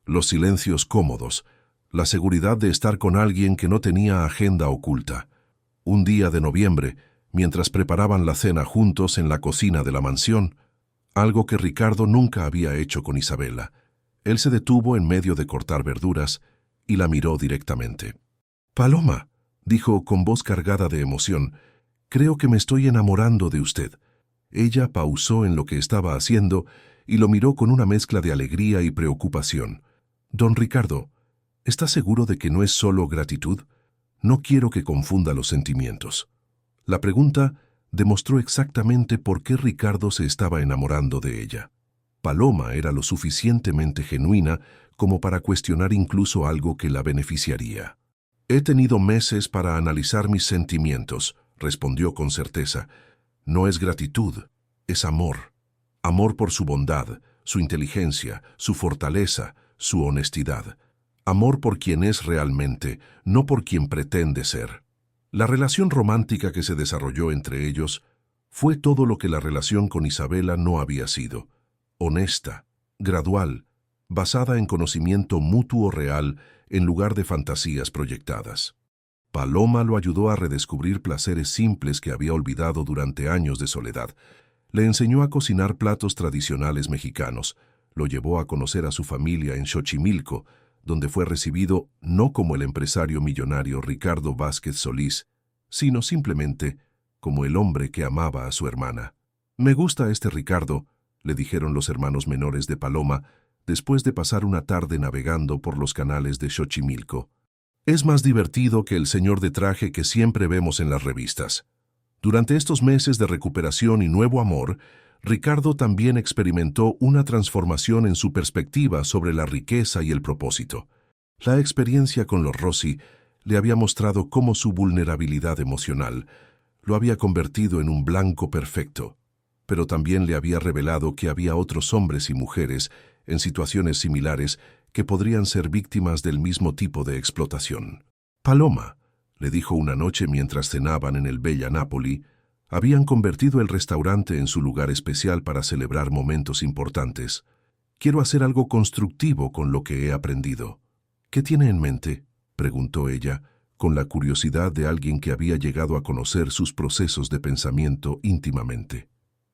los silencios cómodos, la seguridad de estar con alguien que no tenía agenda oculta. Un día de noviembre, mientras preparaban la cena juntos en la cocina de la mansión, algo que Ricardo nunca había hecho con Isabela, él se detuvo en medio de cortar verduras y la miró directamente. «Paloma», dijo con voz cargada de emoción, «creo que me estoy enamorando de usted». Ella pausó en lo que estaba haciendo y lo miró con una mezcla de alegría y preocupación. «Don Ricardo, ¿está seguro de que no es solo gratitud? No quiero que confunda los sentimientos». La pregunta demostró exactamente por qué Ricardo se estaba enamorando de ella. Paloma era lo suficientemente genuina como para cuestionar incluso algo que la beneficiaría. «He tenido meses para analizar mis sentimientos», respondió con certeza. «No es gratitud, es amor. Amor por su bondad, su inteligencia, su fortaleza, su honestidad. Amor por quien es realmente, no por quien pretende ser». La relación romántica que se desarrolló entre ellos fue todo lo que la relación con Isabela no había sido. Honesta, gradual, basada en conocimiento mutuo real en lugar de fantasías proyectadas. Paloma lo ayudó a redescubrir placeres simples que había olvidado durante años de soledad. Le enseñó a cocinar platos tradicionales mexicanos, lo llevó a conocer a su familia en Xochimilco, donde fue recibido no como el empresario millonario Ricardo Vázquez Solís, sino simplemente como el hombre que amaba a su hermana. «Me gusta este Ricardo», le dijeron los hermanos menores de Paloma, después de pasar una tarde navegando por los canales de Xochimilco. «Es más divertido que el señor de traje que siempre vemos en las revistas». Durante estos meses de recuperación y nuevo amor, Ricardo también experimentó una transformación en su perspectiva sobre la riqueza y el propósito. La experiencia con los Rossi le había mostrado cómo su vulnerabilidad emocional lo había convertido en un blanco perfecto, pero también le había revelado que había otros hombres y mujeres en situaciones similares que podrían ser víctimas del mismo tipo de explotación. «Paloma», le dijo una noche mientras cenaban en el Bella Napoli, habían convertido el restaurante en su lugar especial para celebrar momentos importantes. «Quiero hacer algo constructivo con lo que he aprendido». «¿Qué tiene en mente?», preguntó ella, con la curiosidad de alguien que había llegado a conocer sus procesos de pensamiento íntimamente.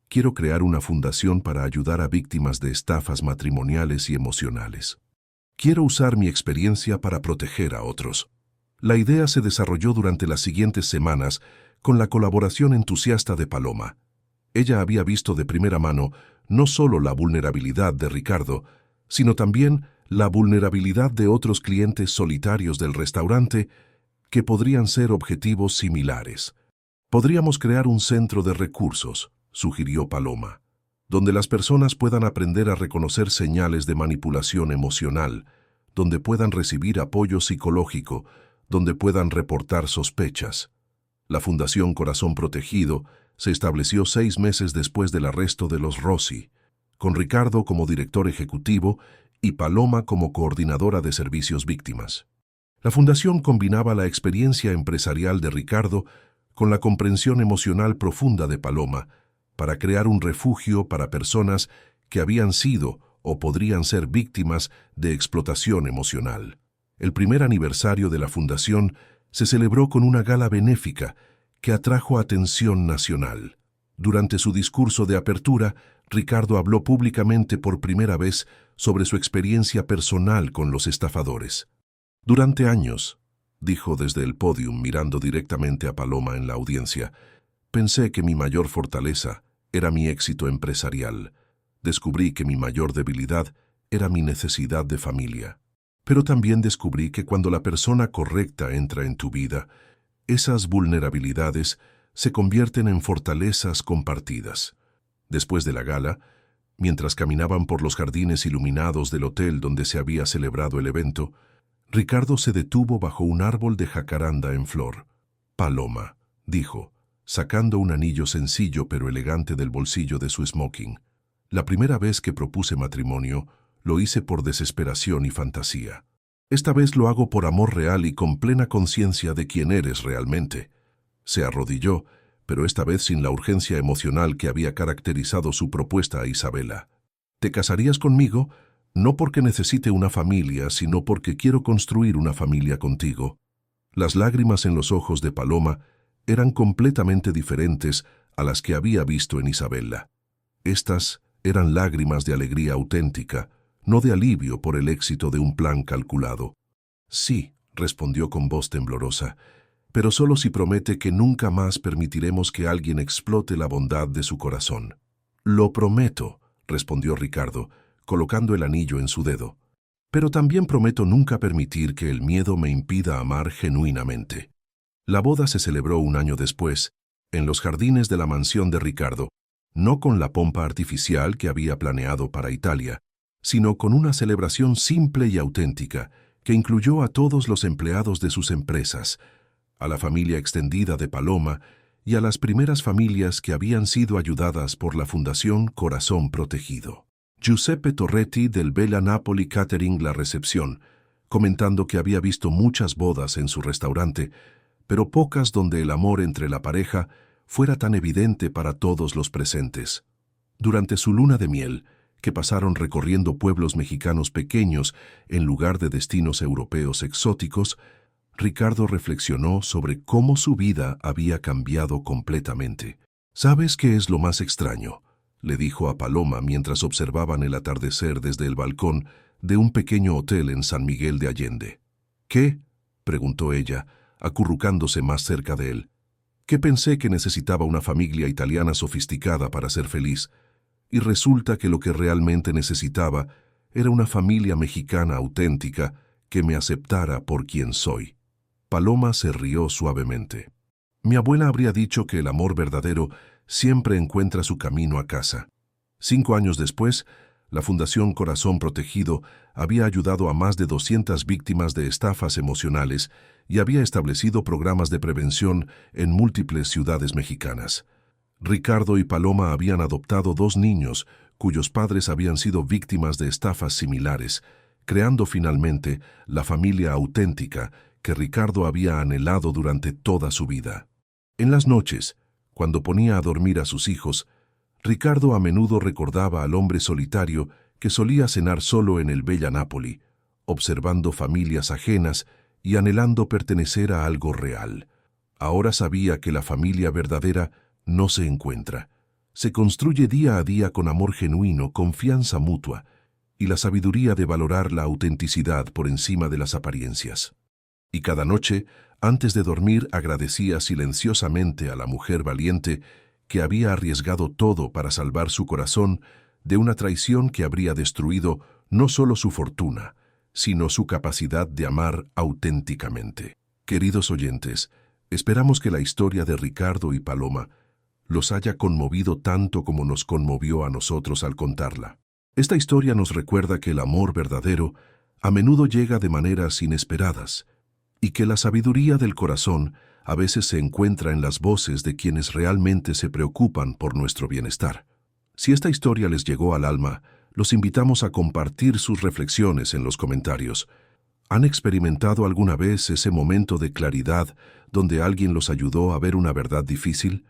«Quiero crear una fundación para ayudar a víctimas de estafas matrimoniales y emocionales. Quiero usar mi experiencia para proteger a otros». La idea se desarrolló durante las siguientes semanas con la colaboración entusiasta de Paloma. Ella había visto de primera mano no solo la vulnerabilidad de Ricardo, sino también la vulnerabilidad de otros clientes solitarios del restaurante que podrían ser objetivos similares. «Podríamos crear un centro de recursos», sugirió Paloma, «donde las personas puedan aprender a reconocer señales de manipulación emocional, donde puedan recibir apoyo psicológico, donde puedan reportar sospechas». La Fundación Corazón Protegido se estableció 6 meses después del arresto de los Rossi, con Ricardo como director ejecutivo y Paloma como coordinadora de servicios víctimas. La fundación combinaba la experiencia empresarial de Ricardo con la comprensión emocional profunda de Paloma para crear un refugio para personas que habían sido o podrían ser víctimas de explotación emocional. El primer aniversario de la fundación se celebró con una gala benéfica que atrajo atención nacional. Durante su discurso de apertura, Ricardo habló públicamente por primera vez sobre su experiencia personal con los estafadores. «Durante años», dijo desde el pódium mirando directamente a Paloma en la audiencia, «pensé que mi mayor fortaleza era mi éxito empresarial. Descubrí que mi mayor debilidad era mi necesidad de familia. Pero también descubrí que cuando la persona correcta entra en tu vida, esas vulnerabilidades se convierten en fortalezas compartidas». Después de la gala, mientras caminaban por los jardines iluminados del hotel donde se había celebrado el evento, Ricardo se detuvo bajo un árbol de jacaranda en flor. «Paloma», dijo, sacando un anillo sencillo pero elegante del bolsillo de su smoking. «La primera vez que propuse matrimonio, lo hice por desesperación y fantasía. Esta vez lo hago por amor real y con plena conciencia de quién eres realmente». Se arrodilló, pero esta vez sin la urgencia emocional que había caracterizado su propuesta a Isabela. «¿Te casarías conmigo? No porque necesite una familia, sino porque quiero construir una familia contigo». Las lágrimas en los ojos de Paloma eran completamente diferentes a las que había visto en Isabela. Estas eran lágrimas de alegría auténtica, no de alivio por el éxito de un plan calculado. «Sí», respondió con voz temblorosa, «pero solo si promete que nunca más permitiremos que alguien explote la bondad de su corazón». «Lo prometo», respondió Ricardo, colocando el anillo en su dedo. «Pero también prometo nunca permitir que el miedo me impida amar genuinamente». La boda se celebró un año después, en los jardines de la mansión de Ricardo, no con la pompa artificial que había planeado para Italia, sino con una celebración simple y auténtica que incluyó a todos los empleados de sus empresas, a la familia extendida de Paloma y a las primeras familias que habían sido ayudadas por la Fundación Corazón Protegido. Giuseppe Torretti del Bella Napoli Catering la recepción, comentando que había visto muchas bodas en su restaurante, pero pocas donde el amor entre la pareja fuera tan evidente para todos los presentes. Durante su luna de miel, que pasaron recorriendo pueblos mexicanos pequeños en lugar de destinos europeos exóticos, Ricardo reflexionó sobre cómo su vida había cambiado completamente. ¿Sabes qué es lo más extraño?, le dijo a Paloma mientras observaban el atardecer desde el balcón de un pequeño hotel en San Miguel de Allende. ¿Qué?, preguntó ella, acurrucándose más cerca de él. Que pensé que necesitaba una familia italiana sofisticada para ser feliz, y resulta que lo que realmente necesitaba era una familia mexicana auténtica que me aceptara por quien soy. Paloma se rió suavemente. Mi abuela habría dicho que el amor verdadero siempre encuentra su camino a casa. 5 años después, la Fundación Corazón Protegido había ayudado a más de 200 víctimas de estafas emocionales y había establecido programas de prevención en múltiples ciudades mexicanas. Ricardo y Paloma habían adoptado 2 niños cuyos padres habían sido víctimas de estafas similares, creando finalmente la familia auténtica que Ricardo había anhelado durante toda su vida. En las noches, cuando ponía a dormir a sus hijos, Ricardo a menudo recordaba al hombre solitario que solía cenar solo en el Bella Napoli, observando familias ajenas y anhelando pertenecer a algo real. Ahora sabía que la familia verdadera no se encuentra. Se construye día a día con amor genuino, confianza mutua y la sabiduría de valorar la autenticidad por encima de las apariencias. Y cada noche, antes de dormir, agradecía silenciosamente a la mujer valiente que había arriesgado todo para salvar su corazón de una traición que habría destruido no solo su fortuna, sino su capacidad de amar auténticamente. Queridos oyentes, esperamos que la historia de Ricardo y Paloma los haya conmovido tanto como nos conmovió a nosotros al contarla. Esta historia nos recuerda que el amor verdadero a menudo llega de maneras inesperadas y que la sabiduría del corazón a veces se encuentra en las voces de quienes realmente se preocupan por nuestro bienestar. Si esta historia les llegó al alma, los invitamos a compartir sus reflexiones en los comentarios. ¿Han experimentado alguna vez ese momento de claridad donde alguien los ayudó a ver una verdad difícil?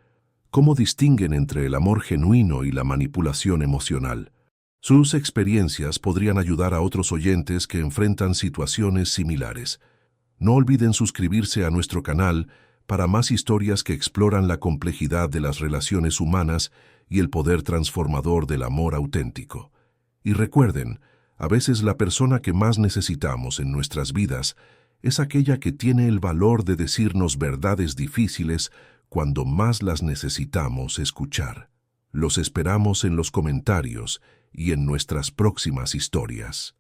¿Cómo distinguen entre el amor genuino y la manipulación emocional? Sus experiencias podrían ayudar a otros oyentes que enfrentan situaciones similares. No olviden suscribirse a nuestro canal para más historias que exploran la complejidad de las relaciones humanas y el poder transformador del amor auténtico. Y recuerden, a veces la persona que más necesitamos en nuestras vidas es aquella que tiene el valor de decirnos verdades difíciles cuando más las necesitamos escuchar. Los esperamos en los comentarios y en nuestras próximas historias.